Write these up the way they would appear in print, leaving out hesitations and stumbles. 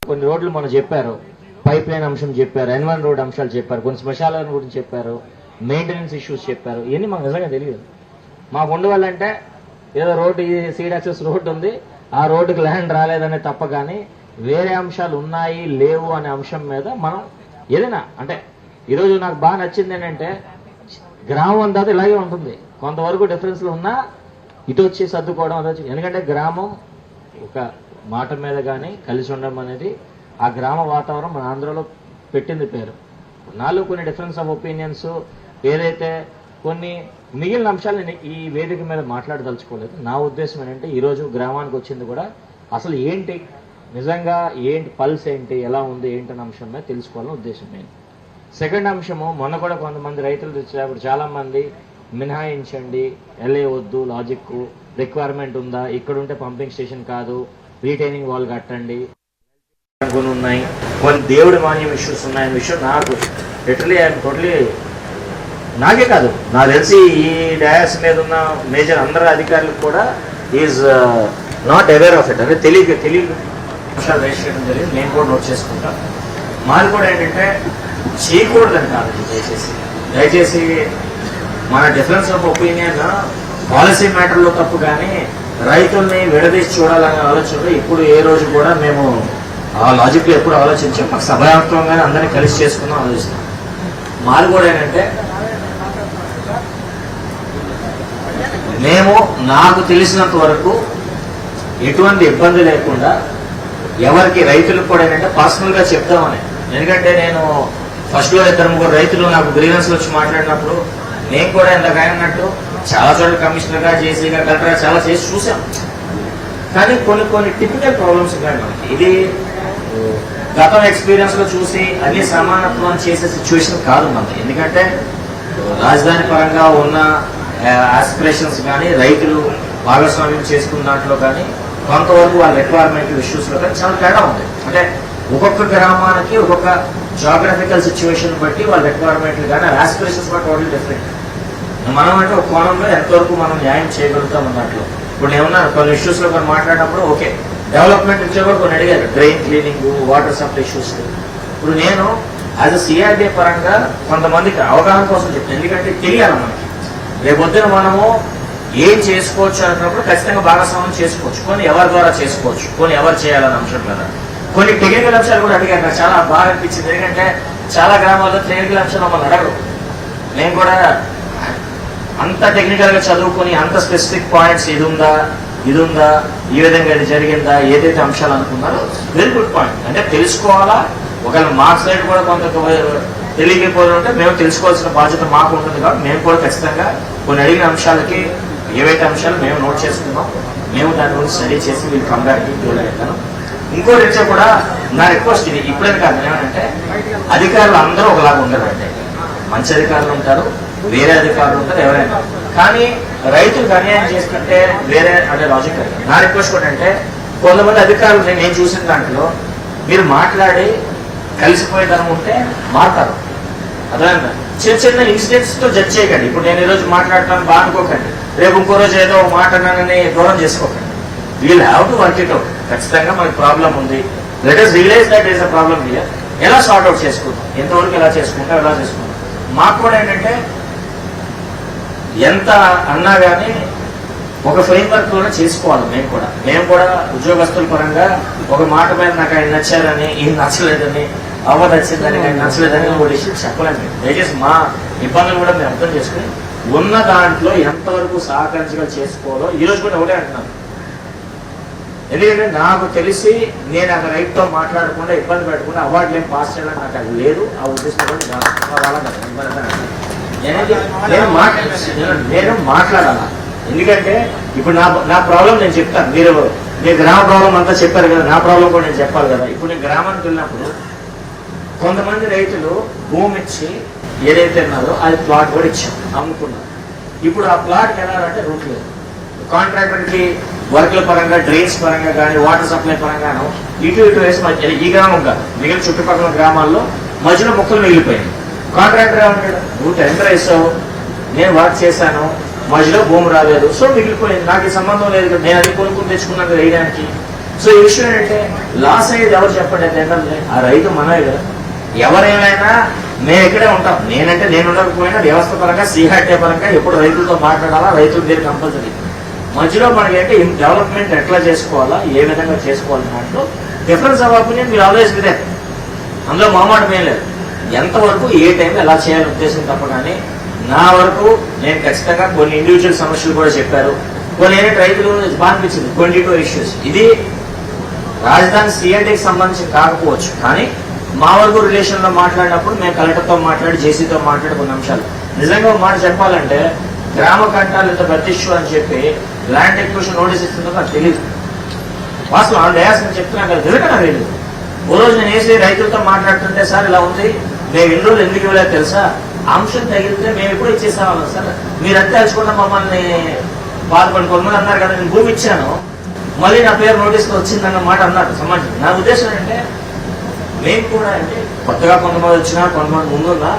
కొన్ని రోడ్లు మనం చెప్పారు, పైప్ లైన్ అంశం చెప్పారు, N1 రోడ్ అంశాలు చెప్పారు, కొన్ని శ్మశానాల గురించి చెప్పారు, మెయింటెనెన్స్ ఇష్యూస్ చెప్పారు. ఇవన్నీ మాకు నిజంగా తెలియదు. మాకు ఉండవాలంటే ఏదో రోడ్డు సీడ్ యాక్సెస్ రోడ్డు ఉంది, ఆ రోడ్డుకి ల్యాండ్ రాలేదనే తప్ప కానీ వేరే అంశాలు ఉన్నాయి లేవు అనే అంశం మీద మనం ఏదైనా అంటే ఈరోజు నాకు బాగా నచ్చింది ఏంటంటే గ్రామం అంతా ఇలాగే ఉంటుంది. కొంతవరకు డిఫరెన్స్లు ఉన్నా ఇటు వచ్చి సర్దుకోవడం అదొచ్చి, ఎందుకంటే గ్రామం ఒక మాట మీద కానీ కలిసి ఉండడం అనేది ఆ గ్రామ వాతావరణం మన ఆంధ్రలో పెట్టింది పేరు. నాలో కొన్ని డిఫరెన్స్ ఆఫ్ ఒపీనియన్స్ ఏదైతే కొన్ని మిగిలిన అంశాలు నేను ఈ వేదిక మీద మాట్లాడదలుచుకోలేదు. నా ఉద్దేశం ఏంటంటే ఈరోజు గ్రామానికి వచ్చింది కూడా అసలు ఏంటి నిజంగా ఏంటి పల్స్ ఏంటి ఎలా ఉంది ఏంటనే అంశం మీద తెలుసుకోవాలని ఉద్దేశం ఏంటి. సెకండ్ అంశము, మొన్న కూడా కొంతమంది రైతులు తెచ్చినప్పుడు చాలా మంది మినహాయించండి, ఎల్ఏ వద్దు, లాజిక్ రిక్వైర్మెంట్ ఉందా, ఇక్కడ ఉంటే పంపింగ్ స్టేషన్ కాదు, రీటైనింగ్ వాల్ కట్టండి కొన్ని ఉన్నాయి, కొన్ని దేవుడి మాన్యం ఇష్యూస్ ఉన్నాయనే విషయం నాకు లిటరలీ ఐఎమ్ టోటలీ నాకే కాదు నాకు తెలిసి ఈ డయాస్ మీద ఉన్న మేజర్ అందరు అధికారులకు కూడా is not aware of it. అంటే తెలియక విషయాలు రేస్ చేయడం జరిగింది. నేను కూడా నోట్ చేసుకుంటాను. మాది కూడా ఏంటంటే చేయకూడదని కాదు, దయచేసి మన డిఫరెన్స్ ఆఫ్ ఒపీనియన్ పాలసీ మ్యాటర్లో తప్పు, కానీ రైతుల్ని విడదీసి చూడాలనే ఆలోచనలో ఇప్పుడు ఏ రోజు కూడా మేము ఆ లాజిక్లో ఎప్పుడు ఆలోచించాం. మాకు సభాత్వంగానే అందరినీ కలిసి చేసుకుందాం ఆలోచిస్తాం. మాది కూడా ఏంటంటే మేము నాకు తెలిసినంత వరకు ఎటువంటి ఇబ్బంది లేకుండా ఎవరికి రైతులకు కూడా ఏంటంటే పర్సనల్ గా చెప్తామని. ఎందుకంటే నేను ఫస్ట్ లో 2-3 రైతులు నాకు గ్రీవెన్స్ వచ్చి మాట్లాడినప్పుడు నేను కూడా ఎంతకైనట్టు చాలా చోట్ల కమిషనర్ గా జేసీగా కలెక్టర్ చాలా చేసి చూసాం. కానీ కొన్ని టిపికల్ ప్రాబ్లమ్స్ ఉన్నాయి మనకి. ఇది గతం ఎక్స్పీరియన్స్ లో చూసి అన్ని సమానత్వం చేసే సిచ్యువేషన్ కాదు మనకి. ఎందుకంటే రాజధాని పరంగా ఉన్న ఆస్పిరేషన్స్ కానీ రైతులు భాగస్వామ్యం చేసుకున్న దాంట్లో కానీ కొంతవరకు వాళ్ళ రిక్వైర్మెంట్ ఇష్యూస్ లో కానీ చాలా తేడా ఉంది. అంటే ఒక్కొక్క గ్రామానికి ఒక్కొక్క జాగ్రఫికల్ సిచ్యువేషన్ బట్టి వాళ్ళ రిక్వైర్మెంట్లు కానీ ఆస్పిరేషన్స్ కూడా టోటల్ డిఫరెంట్. మనం అంటే ఒక కోణంలో ఎంతవరకు మనం న్యాయం చేయగలుగుతాం అన్నట్లు. ఇప్పుడు నేనున్నా కొన్ని ఇష్యూస్ లో కొన్ని మాట్లాడినప్పుడు ఓకే డెవలప్మెంట్ ఇచ్చే కూడా కొన్ని అడిగారు, drain cleaning, water supply issues. ఇప్పుడు నేను యాజ్ అ సిఆర్డీ పరంగా కొంతమందికి అవగాహన కోసం చెప్తాను. ఎందుకంటే తెలియాలి మనకి రేపొద్దున మనము ఏం చేసుకోవచ్చు అన్నప్పుడు ఖచ్చితంగా భాగస్వామ్యం చేసుకోవచ్చు. కొన్ని ఎవరి ద్వారా చేసుకోవచ్చు, కొన్ని ఎవరు చేయాలన్న అంశం కదా. కొన్ని టెక్నికల్ అంశాలు కూడా అడిగారు. నాకు చాలా బాగా అనిపించింది. ఎందుకంటే చాలా గ్రామాల్లో టెక్నికల్ అంశాలు మమ్మల్ని అడగరు. నేను కూడా అంత టెక్నికల్ గా చదువుకొని అంత స్పెసిఫిక్ పాయింట్స్ ఇది ఉందా ఈ విధంగా ఇది జరిగిందా ఏదైతే అంశాలు అనుకున్నారో వెరీ గుడ్ పాయింట్. అంటే తెలుసుకోవాలా. ఒకవేళ మార్క్స్ రేట్ కూడా కొంత తెలియకపోతుంటే మేము తెలుసుకోవాల్సిన బాధ్యత మాకు ఉంటుంది. కాబట్టి మేము కూడా ఖచ్చితంగా కొన్ని అడిగిన అంశాలకి ఏవైతే అంశాలు మేము నోట్ చేసుకున్నాం మేము దాని గురించి స్టడీ చేసి వీళ్ళు కంబ్యాక్ట్ వెళ్ళాను. ఇంకో రీచ్ కూడా నా రిక్వెస్ట్ ఇది ఇప్పుడేం కాదు, ఏమంటే అధికారులు అందరూ ఒకలాగా ఉండరు. అంటే మంచి అధికారులు ఉంటారు, వేరే అధికారులు ఉంటారు, ఎవరైనా. కానీ రైతులకు అన్యాయం చేసుకుంటే వేరే అంటే లాజిక్. నా రిక్వెస్ట్ కూడా అంటే కొంతమంది అధికారులు నేను చూసిన దాంట్లో మీరు మాట్లాడి కలిసిపోయే ధనం ఉంటే మారుతారు. అర్థమైందా? చిన్న ఇన్సిడెంట్స్ తో జడ్జ్ చేయకండి. ఇప్పుడు నేను ఈరోజు మాట్లాడటానికి బాగా అనుకోకండి, రేపు ఇంకో రోజు ఏదో మాట్లాడానని దూరం చేసుకోకండి. We'll have to work it out. ఖచ్చితంగా మనకి ప్రాబ్లం ఉంది, let us realise that is a problem here. ఎలా సార్ట్ అవుట్ చేసుకుంటాం, ఎంతవరకు ఎలా చేసుకుంటాం. మాకు కూడా ఏంటంటే ఎంత అన్నా కానీ ఒక ఫ్రేమ్ వర్క్ లోనే చేసుకోవాలి. మేము కూడా ఉద్యోగస్తుల పరంగా ఒక మాట మీద నాకు ఆయన నచ్చారని ఈయన నచ్చలేదని అవ్వ నచ్చిందని ఆయన నచ్చలేదని ఒక విషయం చెప్పలేము. దయచేసి మా ఇబ్బందులు కూడా మేము అర్థం చేసుకుని ఉన్న దాంట్లో ఎంతవరకు సహకరించగా చేసుకోవాలో ఈ రోజు కూడా ఒకటే అంటున్నాను. ఎందుకంటే నాకు తెలిసి నేను అక్కడ రైతుతో మాట్లాడకుండా ఇబ్బంది పెట్టకుండా అవార్డులు ఏం పాస్ చేయాలని నాకు అది లేదు. ఆ ఉద్దేశం నేను మాట్లాడాలా. ఎందుకంటే ఇప్పుడు నా ప్రాబ్లం నేను చెప్తాను. మీరు గ్రామ ప్రాబ్లం అంతా చెప్పారు కదా, నా ప్రాబ్లం కూడా నేను చెప్పాలి కదా. ఇప్పుడు నేను గ్రామానికి వెళ్ళినప్పుడు కొంతమంది రైతులు భూమి ఇచ్చి ఏదైతే ఉన్నారో అది ప్లాట్ కూడా ఇచ్చాం, అమ్ముకున్నారు. ఇప్పుడు ఆ ప్లాట్కి వెళ్ళాలంటే రూట్ లేదు. కాంట్రాక్టర్కి వర్క్ల పరంగా, డ్రైన్స్ పరంగా కానీ, వాటర్ సప్లై పరంగాను ఇటు వేసి ఈ గ్రామం కాదు మిగిలిన చుట్టుపక్కల గ్రామాల్లో మధ్యలో మొక్కలు మిగిలిపోయాయి. కాంట్రాక్టర్ ఏమంటాడు, నువ్వు టెండర్ వేసావు, నేను వర్క్ చేశాను, మధ్యలో భూమి రాలేదు, సో మిగిలిపోయింది, నాకు ఈ సంబంధం లేదు కదా, నేను అది కొనుక్కుని తెచ్చుకున్నాను వేయడానికి. సో ఈ విషయం ఏంటంటే లాస్ అయ్యేది ఎవరు చెప్పండి ఏంటంటే ఆ రైతు మనమే కదా. ఎవరేమైనా మేము ఇక్కడే ఉంటాం, నేనంటే నేను ఉండకపోయినా వ్యవస్థ పరంగా సిహాటే పరంగా ఎప్పుడు రైతులతో మాట్లాడాలా, రైతుల దగ్గర కంపల్సరీ. మధ్యలో మనకి అంటే డెవలప్మెంట్ ఎట్లా చేసుకోవాలా, ఏ విధంగా చేసుకోవాలి దాంట్లో డిఫరెన్స్ ఆఫ్ ఒపీనియన్ మీరు ఆల్వేస్ విదే. అందులో మామాట ఏం లేదు. ఎంతవరకు ఏ టైంలో ఎలా చేయాలని ఉద్దేశం తప్ప కానీ నా వరకు నేను ఖచ్చితంగా కొన్ని ఇండివిజువల్ సమస్యలు కూడా చెప్పారు. కొన్ని ఏంటంటే రైతులు బాగా అనిపించింది 22 ఇష్యూస్. ఇది రాజధాని సిఐటికి సంబంధించి కాకపోవచ్చు, కానీ మా వరకు రిలేషన్ లో మాట్లాడినప్పుడు మేము కలెక్టర్తో మాట్లాడి జేసీతో మాట్లాడి కొన్ని అంశాలు నిజంగా ఒక మాట చెప్పాలంటే గ్రామ కంటాలు ఇంత పెద్ద ఇష్యూ అని చెప్పి ల్యాండ్ ఎక్విజిషన్ నోటీస్ ఇస్తుందో నాకు తెలియదు. వాస్తవం ఆ డయాస్ అని చెప్తున్నా కదా, నిజంగా నాకు తెలియదు. ఓ రోజు నేను వేసి రైతులతో మాట్లాడుతుంటే సార్ ఇలా ఉంది, మేము ఎన్ని రోజులు ఎందుకు ఇవ్వలేదు తెలుసా, అంశం తగిలితే మేము ఎప్పుడు ఇచ్చేసామన్నా సార్, మీరు అంతే తెలుసుకుంటే మమ్మల్ని బాధపడి కొంతమంది అన్నారు కదా, నేను భూమి ఇచ్చాను మళ్ళీ నా పేరు నోటీస్కి వచ్చిందన్న మాట అన్నారు సమాజం. నా ఉద్దేశం ఏంటంటే మేము కూడా అంటే కొత్తగా కొంతమంది వచ్చినా కొంతమంది ముందున్నా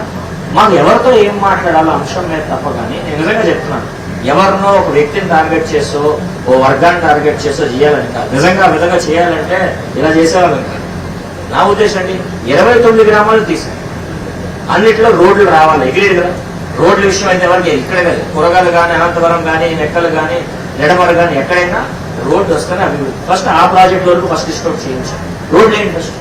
మాకు ఎవరితో ఏం మాట్లాడాలో అంశం మీద తప్ప కానీ నేను నిజంగా చెప్తున్నాను, ఎవరినో ఒక వ్యక్తిని టార్గెట్ చేసో ఓ వర్గాన్ని టార్గెట్ చేసో చేయాలని కాదు. నిజంగా ఆ విధంగా చేయాలంటే ఇలా చేసేవాళ్ళని కాదు. నా ఉద్దేశం అండి 29 గ్రామాలు తీసాను, అన్నిట్లో రోడ్లు రావాలి, ఎగిరేది కదా. రోడ్ల విషయం అయితే ఎవరికి ఇక్కడే కాదు, కూరగాయలు కానీ అనంతవరం కానీ నెక్కలు కానీ నెడమరు కానీ ఎక్కడైనా రోడ్డు వస్తేనే అభివృద్ధి. ఫస్ట్ ఆ ప్రాజెక్ట్ వరకు ఫస్ట్ డిస్కౌంట్ చేయించాం. రోడ్లు ఏంటి ఫస్ట్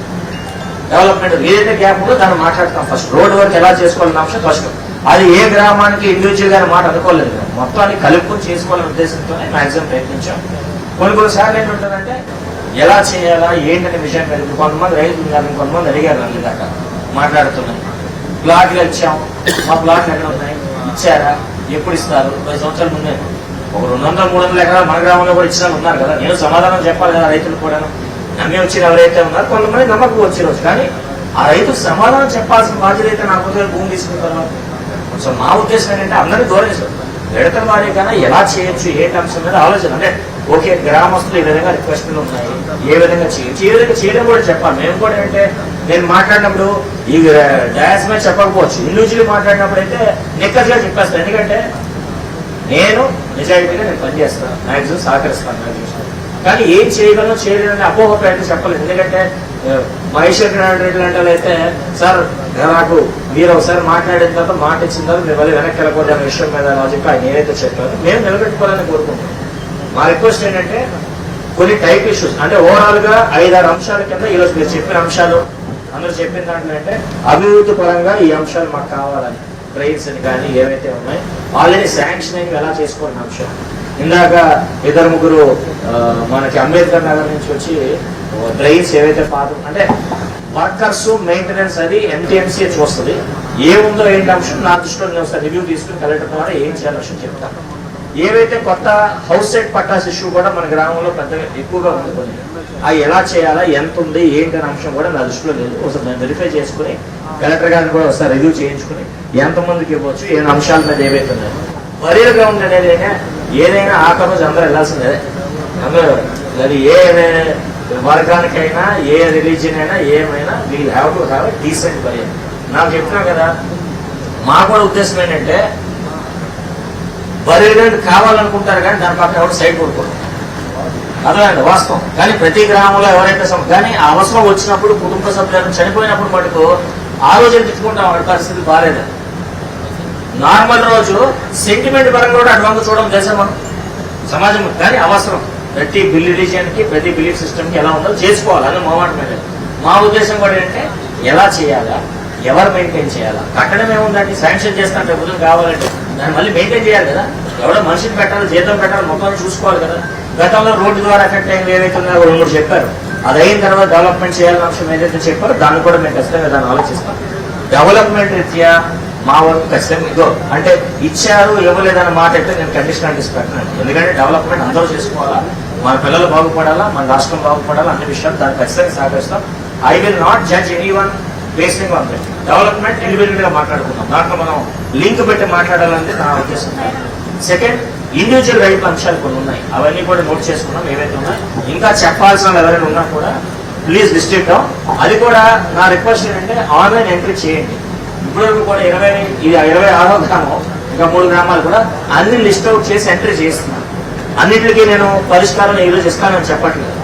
డెవలప్మెంట్ ఏదైతే గ్యాప్ ఉందో దాన్ని మాట్లాడతాం. ఫస్ట్ రోడ్డు వరకు ఎలా చేసుకోవాలన్న అంశం ఫస్ట్. అది ఏ గ్రామానికి ఇండివిజువల్ గా మాట అనుకోలేదు, మొత్తాన్ని కలుపుకొని చేసుకోవాలనే ఉద్దేశంతోనే మాక్సిమం ప్రయత్నించాం. కొన్ని సార్లు ఏంటంటే ఎలా చేయాలా ఏంటనే విషయం కలిపి కొంతమంది రైతులు కానీ కొంతమంది అడిగారు నన్ను దాకా మాట్లాడుతున్నాయి. ప్లాట్లు ఇచ్చాం, మా ప్లాట్లు ఎక్కడ ఉన్నాయి, ఇచ్చారా, ఎప్పుడు ఇస్తారు, 10 సంవత్సరాల ముందే ఒక 200-300 ఎకరాలు మన గ్రామంలో కూడా ఇచ్చిన ఉన్నారు కదా. నేను సమాధానం చెప్పాలి కదా రైతులు కూడా. నమ్మి వచ్చిన ఎవరైతే ఉన్నారు కొంతమంది నమ్మకం వచ్చే రోజు, కానీ ఆ రైతుకు సమాధానం చెప్పాల్సిన బాధ్యత అయితే నాకు భూమి తీసుకున్న తర్వాత. సో మా ఉద్దేశం ఏంటంటే అందరినీ దూరం విడతల వారి కన్నా ఎలా చేయొచ్చు ఏ అంశం మీద ఆలోచన. అంటే ఓకే గ్రామస్తులు ఈ విధంగా రిక్వెస్ట్లు ఉన్నాయి, ఏ విధంగా చేయొచ్చు, ఏ విధంగా చేయడం కూడా చెప్పాలి. మేము కూడా ఏంటంటే నేను మాట్లాడినప్పుడు ఈ డయాస్ మీద చెప్పకపోవచ్చు, ఇండివిజువల్ మాట్లాడినప్పుడు అయితే నిక్కర్గా చెప్పేస్తాను. ఎందుకంటే నేను నిజాయితీగా నేను పనిచేస్తాను, మ్యాక్సిమం సహకరిస్తాను. కానీ ఏం చేయగలను చేయలేదని అపోహతో అయితే చెప్పలేదు. ఎందుకంటే మహేశ్వర్ రెడ్డి లాంటి అయితే సార్ నాకు మీరు ఒకసారి మాట్లాడిన తర్వాత మాట ఇచ్చిన తర్వాత మీరు మళ్ళీ వెనక్కి వెళ్ళకూడదు అనే విషయం మీద లాజిక్ ఆయన ఏదైతే చెప్పారో మేము నిలబెట్టుకోవాలని కోరుకుంటున్నాం. మా రిక్వెస్ట్ ఏంటంటే కొన్ని టైప్ ఇష్యూస్ అంటే ఓవరాల్ గా 5-6 అంశాల కింద ఈరోజు మీరు చెప్పిన అంశాలు అందరూ చెప్పిన దాంట్లో అంటే అభివృద్ధి పరంగా ఈ అంశాలు మాకు కావాలని ట్రైన్స్ అని కానీ ఏవైతే ఉన్నాయో ఆల్రెడీ శాంక్షన్ అయినవి ఎలా చేసుకోవాలని అంశం. ఇందాక 2-3 మనకి అంబేద్కర్ నగర్ నుంచి వచ్చి ట్రైన్స్ ఏవైతే పాత అంటే వర్కర్స్ మెయింటెనెన్స్ అది MTMC చూస్తుంది. ఏముందో ఏంటి అంశం నా దృష్టిలో నేను ఒకసారి రివ్యూ తీసుకుని కలెక్టర్ ద్వారా ఏం చేయాలి విషయం చెప్తాను. ఏవైతే కొత్త హౌస్ సైడ్ పట్టాస్ ఇష్యూ కూడా మన గ్రామంలో పెద్దగా ఎక్కువగా ఉంటుంది, అవి ఎలా చేయాలా ఎంత ఉంది ఏంటి అనే అంశం కూడా నా దృష్టిలో లేదు. ఒకసారి నేను వెరిఫై చేసుకుని కలెక్టర్ గారిని కూడా ఒకసారి రివ్యూ చేయించుకుని ఎంతమందికి ఇవ్వచ్చు ఏ అంశాల మీద ఏవైతే ఉన్నాయో బరియల్ గ్రౌండ్ అనేది ఏదైనా ఆఖరి రోజు అందరూ వెళ్ళాల్సిందే. అందరూ అది ఏ వర్గానికైనా ఏ రిలీజియన్ అయినా ఏమైనా wheel have to have decent burial. నాకు చెప్తున్నా కదా, మా కూడా ఉద్దేశం ఏంటంటే బరియల్ గ్రౌండ్ కావాలనుకుంటారు కానీ దాని పక్కన ఎవరు సైడ్ కొడుకోరు, అదేండి వాస్తవం. కానీ ప్రతి గ్రామంలో ఎవరైతే కానీ ఆ అవసరం వచ్చినప్పుడు కుటుంబ సభ్యులను చనిపోయినప్పుడు మటుకు ఆ రోజు తిట్టుకుంటాం, వాడి పరిస్థితి బాగాలేదు. నార్మల్ రోజు సెంటిమెంట్ పరంగా కూడా అడ్వాన్స్ చూడడం చేసాం మనం సమాజం. కానీ అవసరం ప్రతి రిలీజియన్ కి ప్రతి బిలీఫ్ సిస్టమ్ కి ఎలా ఉందో చేసుకోవాలి అని మా మాట మీద. మా ఉద్దేశం కూడా ఏంటంటే ఎలా చేయాలా, ఎవరు మెయింటైన్ చేయాలా. కట్టడం ఏముందంటే శాంక్షన్ చేస్తాను ప్రభుత్వం కావాలంటే దాన్ని మళ్ళీ మెయింటైన్ చేయాలి కదా. ఎవడో మనిషిని పెట్టాలి, జీతం పెట్టాలి, మొత్తం చూసుకోవాలి కదా. గతంలో రోడ్డు ద్వారా ఎఫెక్ట్ అయిన ఏవైతే ఉన్నాయో 2-3 చెప్పారు. అది అయిన తర్వాత డెవలప్మెంట్ చేయాలన్న అంశం ఏదైతే చెప్పారో దాన్ని కూడా మేము ఖచ్చితంగా దాన్ని ఆలోచిస్తాం. డెవలప్మెంట్ రీత్యా మా వరకు ఖచ్చితంగా ఇదో అంటే ఇచ్చారు ఇవ్వలేదన్న మాట అయితే నేను కండిషన్ పెట్టాను. ఎందుకంటే డెవలప్మెంట్ అందరూ చేసుకోవాలా, మన పిల్లలు బాగుపడాలా, మన రాష్ట్రం బాగుపడాలా, అన్ని విషయాలు దాన్ని ఖచ్చితంగా సహకరిస్తాం. I will not judge anyone based on that. Development individual గా మాట్లాడుకుందాం, దాంట్లో మనం లింక్ పెట్టి మాట్లాడాలనేది నా ఉద్దేశం. సెకండ్, ఇండివిజువల్ రైతుల అంశాలు కొన్ని ఉన్నాయి, అవన్నీ కూడా నోట్ చేసుకున్నాం. ఏవైతే ఉన్నాయి ఇంకా చెప్పాల్సిన ఎవరైనా ఉన్నా కూడా ప్లీజ్ లిస్ట్ ఇట్ డౌన్. అది కూడా నా రిక్వెస్ట్ ఏంటంటే ఆన్లైన్ ఎంట్రీ చేయండి. ఇప్పటివరకు కూడా 26వ గ్రామం ఇంకా 3 గ్రామాలు కూడా అన్ని లిస్ట్ అవుట్ చేసి ఎంట్రీ చేస్తున్నాను. అన్నింటికి నేను పరిష్కారం ఈరోజు ఇస్తానని చెప్పట్లేదు.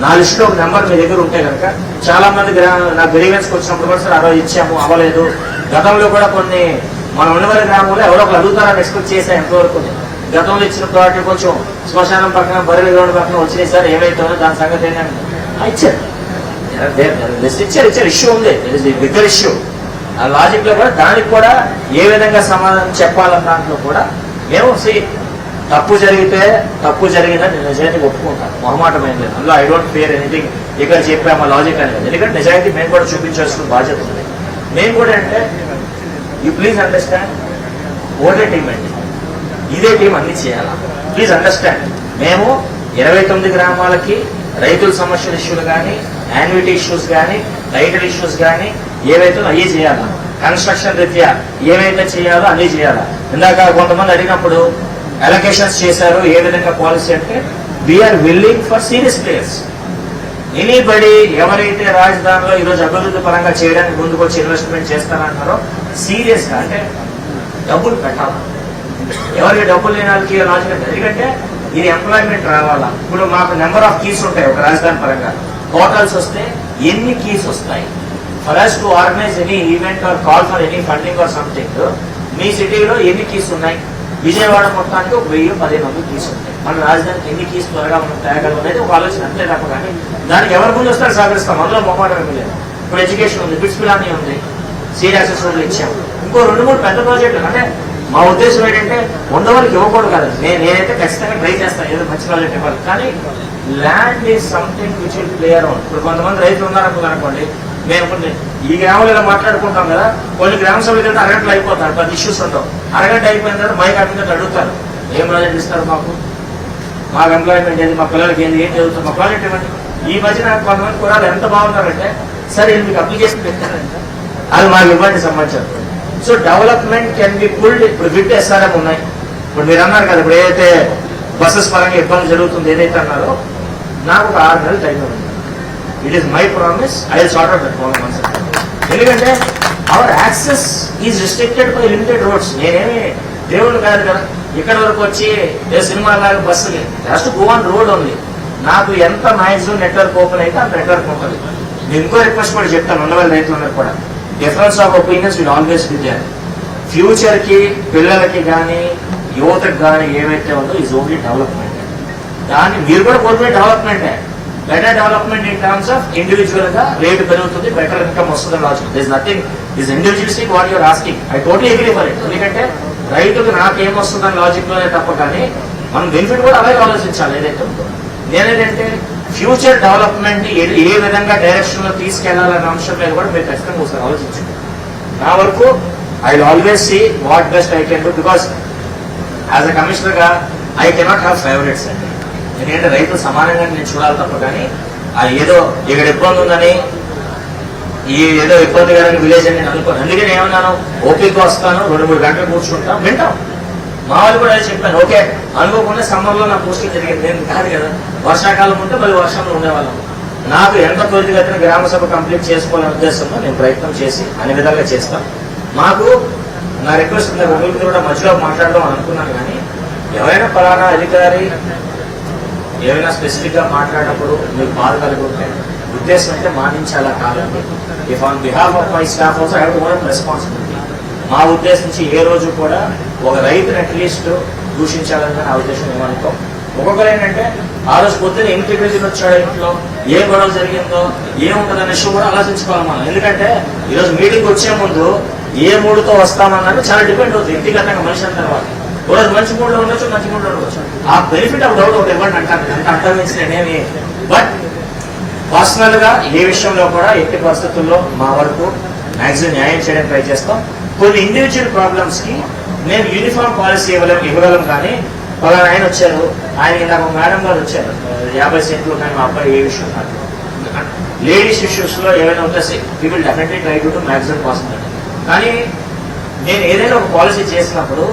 నా లిస్టులో ఒక నెంబర్ మీ దగ్గర ఉంటే కనుక చాలా మంది నా గ్రీవెన్స్కి వచ్చినప్పుడు కూడా సార్ 60 ఇచ్చాము అవ్వలేదు. గతంలో కూడా కొన్ని మన ఉండవల్లి గ్రామంలో ఎవరో ఒకరు అడుగుతారని ఎక్స్పెక్ట్ చేశాను ఎంతవరకు. గతంలో ఇచ్చిన ప్రోడక్ట్ కొంచెం శ్మశానం పక్కన బరివి గ్రౌండ్ పక్కన వచ్చినాయి సార్, ఏమైతుందో దాని సంగతి ఏంటంటే ఇచ్చారు. ఇచ్చారు ఇష్యూ ఉంది, బిగ్గర్ ఇష్యూ. ఆ లాజిక్ లో కూడా దానికి కూడా ఏ విధంగా సమాధానం చెప్పాలన్న దాంట్లో కూడా మేము తప్పు జరిగిందని నేను నిజాయితీ ఒప్పుకుంటాను, మొహమాటం ఏం లేదు. అందులో ఐ డోంట్ ఫియర్ ఎనీథింగ్ ఇక్కడ చెప్పాము లాజిక్ అనేది. ఎందుకంటే నిజాయితీ మేము కూడా చూపించాల్సిన బాధ్యత ఉంది. మేము కూడా అంటే యూ ప్లీజ్ అండర్స్టాండ్, ఓటే టీం అండి, ఇదే టీం అన్ని చేయాలా. ప్లీజ్ అండర్స్టాండ్, మేము 29 గ్రామాలకి రైతుల సమస్యల ఇష్యూలు కానీ, యాన్యుటీ ఇష్యూస్ కానీ, టైటిల్ ఇష్యూస్ కానీ ఏవైతే అవి చేయాలా, కన్స్ట్రక్షన్ రీత్యా ఏవైతే చేయాలో అన్ని చేయాలా. ఇందాక కొంతమంది అడిగినప్పుడు అలొకేషన్స్ చేశారు, ఏ విధంగా పాలసీ అంటే we're willing for serious players. Anybody ఎవరైతే రాజధానిలో ఈరోజు అభివృద్ధి పరంగా చేయడానికి ముందుకు వచ్చి ఇన్వెస్ట్మెంట్ చేస్తారంటారో సీరియస్ గా అంటే డబ్బులు పెట్టాలి. ఎవరికి డబ్బులు లేని వాళ్ళకి లాజిక్. ఎందుకంటే ఇది ఎంప్లాయ్మెంట్ రావాలా. ఇప్పుడు మాకు నెంబర్ ఆఫ్ కీస్ ఉంటాయి ఒక రాజధాని పరంగా. హోటల్స్ వస్తే ఎన్ని కీస్ వస్తాయి? For us to organise any event or call for any funding or something, మీ సిటీలో ఎన్ని కీస్ ఉన్నాయి? విజయవాడ మొత్తానికి ఒక 1000-1500 కీస్ ఉంటాయి. మన రాజధానికి ఎన్ని కీస్ త్వరగా మనం తేగలం అనేది ఒక ఆలోచన అంతే తప్ప. కానీ దానికి ఎవరి ముందు వస్తారో సహకరిస్తాం, అందులో మొహమాటం లేదు. ఇప్పుడు ఎడ్యుకేషన్ ఉంది, బిట్స్ పిలానీ ఉంది, సీడ్ యాక్సెస్ రోడ్లు ఇచ్చాము. ఇంకో 2-3 పెద్ద ప్రాజెక్టులు. అంటే మా ఉద్దేశం ఏంటంటే ఉండవలకి ఇవ్వకూడదు కదా. నేనైతే ఖచ్చితంగా ట్రై చేస్తాను ఏదో మంచి ప్రాజెక్ట్ ఇవ్వాలి. కానీ land is something which will play around. ఇప్పుడు కొంతమంది రైతులు ఉన్నారనుకోండి, మేము ఈ గ్రామంలో ఇలా మాట్లాడుకుంటాం కదా, కొన్ని గ్రామ సభ్యులు వెళ్తే అరగంటలు అయిపోతారు, 10 ఇష్యూస్ ఉంటావు. అరగంట అయిపోయిన తర్వాత మైక్ అడ్మిట్ అడుగుతారు, ఏం ప్రాజెక్ట్ ఇస్తారు మాకు ఎంప్లాయ్మెంట్ ఏది, మా పిల్లలకి ఏంది, ఏం చదువుతారు, మా ప్రాజెక్ట్ ఇవ్వండి. ఈ మధ్యన కొంతమంది కూడా ఎంత బాగున్నారంటే సరే మీకు అప్లికేషన్ పెట్టారంటే అది మాకు ఇవ్వండి సంబంధించారు. So development can be pulled. ఇప్పుడు విత్ ఎస్ఆర్ఎం ఉన్నాయి. ఇప్పుడు మీరు అన్నారు కదా, ఇప్పుడు ఏదైతే బస్సెస్ పరంగా ఇబ్బంది జరుగుతుంది ఏదైతే అన్నారో, నాకు ఒక 6 నెలలు టైం ఉంది. It is my promise, I will sort out that problem. ఎందుకంటే our access is restricted by limited roads. నేనేమి దేవుడు కాదు కదా, ఇక్కడ వరకు వచ్చి ఏ సినిమా లాగా బస్సులు జస్ట్ గో ఆన్ రోడ్ ఉంది. నాకు ఎంత మ్యాక్సిమం నెట్వర్క్ ఓపెన్ అయితే అంత నెట్వర్క్ ఉంటుంది. నేను ఇంకో రిక్వెస్ట్ కూడా చెప్తాను ఉండవల్లి రైతులందరూ కూడా, difference of opinions will always be there. Future కి పిల్లలకి కానీ యువతకు కానీ ఏవైతే ఉందో ఈజ్ ఓన్లీ డెవలప్మెంట్. దాన్ని మీరు కూడా కోరుకునే డెవలప్మెంటే. Better development in terms of individual గా రేటు పెరుగుతుంది, బెటర్ ఇన్కమ్ వస్తుంది logic. This nothing is individualistic what you're asking. I totally agree for it. ఎందుకంటే రైతుకు నాకేం వస్తుందని లాజిక్ లోనే తప్ప, కానీ మనం బెనిఫిట్ కూడా అలాగే ఆలోచించాలి ఏదైతే ఉందో. నేనేంటంటే ఫ్యూచర్ డెవలప్మెంట్ ఏ విధంగా డైరెక్షన్ లో తీసుకెళ్లాలనే అంశం మీద కూడా మీరు ఖచ్చితంగా ఒకసారి ఆలోచించండి. నా వరకు I will always see what best I can do. Because as a commissioner గా ఐ కెనాట్ హ్యావ్ ఫేవరెట్స్ అండి. ఎందుకంటే రైతులు సమానంగా నేను చూడాలి తప్ప, కానీ ఏదో ఇక్కడ ఇబ్బంది ఉందని ఏదో ఇబ్బందికరంగా విలేజ్ అని నేను అనుకోను. అందుకే నేను ఏమన్నాను, ఓపిక వస్తాను, 2-3 గంటలు కూర్చుంటాం, వింటాం. మా వాళ్ళు కూడా అదే చెప్పాను. ఓకే, అనుకోకుండా సమ్మర్ లో నా పోస్టింగ్ జరిగింది, నేను కాదు కదా, వర్షాకాలం ఉంటే మళ్ళీ వర్షంలో ఉండేవాళ్ళం. నాకు ఎంత త్వరితగతిన గ్రామ సభ కంప్లీట్ చేసుకోవాలనే ఉద్దేశంలో నేను ప్రయత్నం చేసి అన్ని విధాలుగా చేస్తాం. మాకు నా రిక్వెస్ట్ ఉంది, కూడా మధ్యలో మాట్లాడదాం అనుకున్నాను, కానీ ఎవరైనా పలానా అధికారి ఏమైనా స్పెసిఫిక్ గా మాట్లాడినప్పుడు మీకు బాధ కలిగి ఉంటే ఉద్దేశం అంటే మానించాలా కాదండి. If on behalf of my staff also I have to own responsibility. మా ఉద్దేశం నుంచి ఏ రోజు కూడా ఒక రైతుని అట్లీస్ట్ దూషించాలని నా ఉద్దేశం ఏమనుకో. ఒక్కొక్కరు ఏంటంటే ఆ రోజు పొద్దున్న ఇంటికి వచ్చాడు, ఇంట్లో ఏ గొడవ జరిగిందో ఏముంటుందనే విషయం కూడా ఆలోచించుకోవాలి మనం. ఎందుకంటే ఈరోజు మీటింగ్ వచ్చే ముందు ఏ మూడుతో వస్తామన్నది చాలా డిపెండ్ అవుతుంది వ్యక్తిగతంగా మనిషి అంత తర్వాత. రోజు మంచి మూడులో ఉండొచ్చు, మంచి మూడులో ఉండొచ్చు. ఆ బెనిఫిట్ ఆఫ్ డౌట్ ఒకటి ఇవ్వండి అంటాను, అంత అర్థం నేనేమి. బట్ పర్సనల్ గా ఏ విషయంలో కూడా ఎట్టి పరిస్థితుల్లో మా వరకు మాక్సిమం న్యాయం చేయడానికి ట్రై చేస్తాం. కొన్ని ఇండివిజువల్ ప్రాబ్లమ్స్ కి మేము యూనిఫామ్ పాలసీ ఇవ్వగలం, కానీ పలానా ఆయన వచ్చారు, ఆయన నాకు మేడం గారు వచ్చారు 50 సెంట్లు, కానీ మా అబ్బాయి ఏ విషయం కాదు. లేడీస్ ఇష్యూస్ లో ఏమైనా ఉంటే people definitely try to maximum possible. కానీ నేను ఏదైనా ఒక పాలసీ చేసినప్పుడు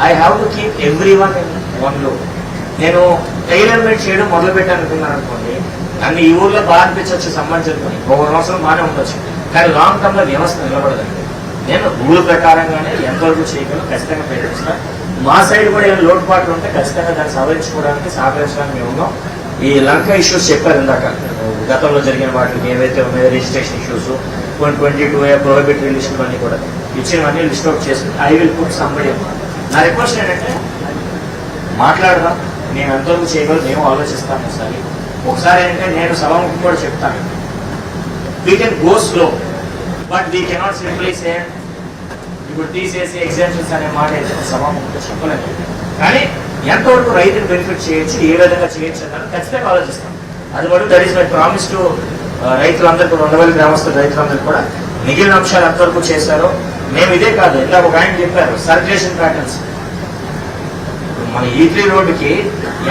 I have to keep every one in one లో. నేను టైలర్ మేడ్ చేయడం మొదలు పెట్టాను అనుకున్నాను అనుకోండి, అన్ని ఈ ఊర్లో బాగా అనిపించవచ్చు సంబంధించుకొని 1 సంవత్సరం బాగానే ఉండొచ్చు, కానీ లాంగ్ టర్మ్ లో వ్యవస్థ నిలబడదండి. నేను రూల్ ప్రకారంగానే ఎంతవరకు చేయగలను ఖచ్చితంగా ప్రయత్నిస్తాను. మా సైడ్ కూడా ఏమైనా లోటుపాట్లు ఉంటే ఖచ్చితంగా దాన్ని సవరించుకోవడానికి సహకరించడానికి మేము ఉన్నాం. ఈ లంక ఇష్యూస్ చెప్పారు ఇందాక, గతంలో జరిగిన వాటికి ఏవైతే ఉన్నాయో registration issues, 22A prohibitory list అన్ని కూడా ఇచ్చినవన్నీ లిస్ట్ అవుట్ చేసుకుని ఐ విల్ పుట్ సంబడి. నా రిక్వెస్ట్ ఏంటంటే మాట్లాడదాం, నేను ఎంతవరకు చేయగలరు మేము ఆలోచిస్తాను. ఒకసారి ఏంటంటే నేను సభాముఖం కూడా చెప్తాను, we can go slow but we cannot simply say ఇప్పుడు తీసేసి ఎగ్జామ్షన్స్ అనే మాట అయితే సభాముఖంగా చెప్పలేదు. కానీ ఎంతవరకు రైతుని బెనిఫిట్ చేయొచ్చు, ఏ విధంగా చేయొచ్చు అన్నది ఖచ్చితంగా ఆలోచిస్తాం. అది కూడా that is my promise to రైతులందరూ కూడా, ఉండవల్లి గ్రామస్తుల రైతులందరూ కూడా మిగిలిన అంశాలు ఎంతవరకు చేశారో మేము ఇదే కాదు. ఇలా ఒక ఆయన చెప్పారు సర్క్యులేషన్ ప్యాటర్న్స్, మన E3 రోడ్డుకి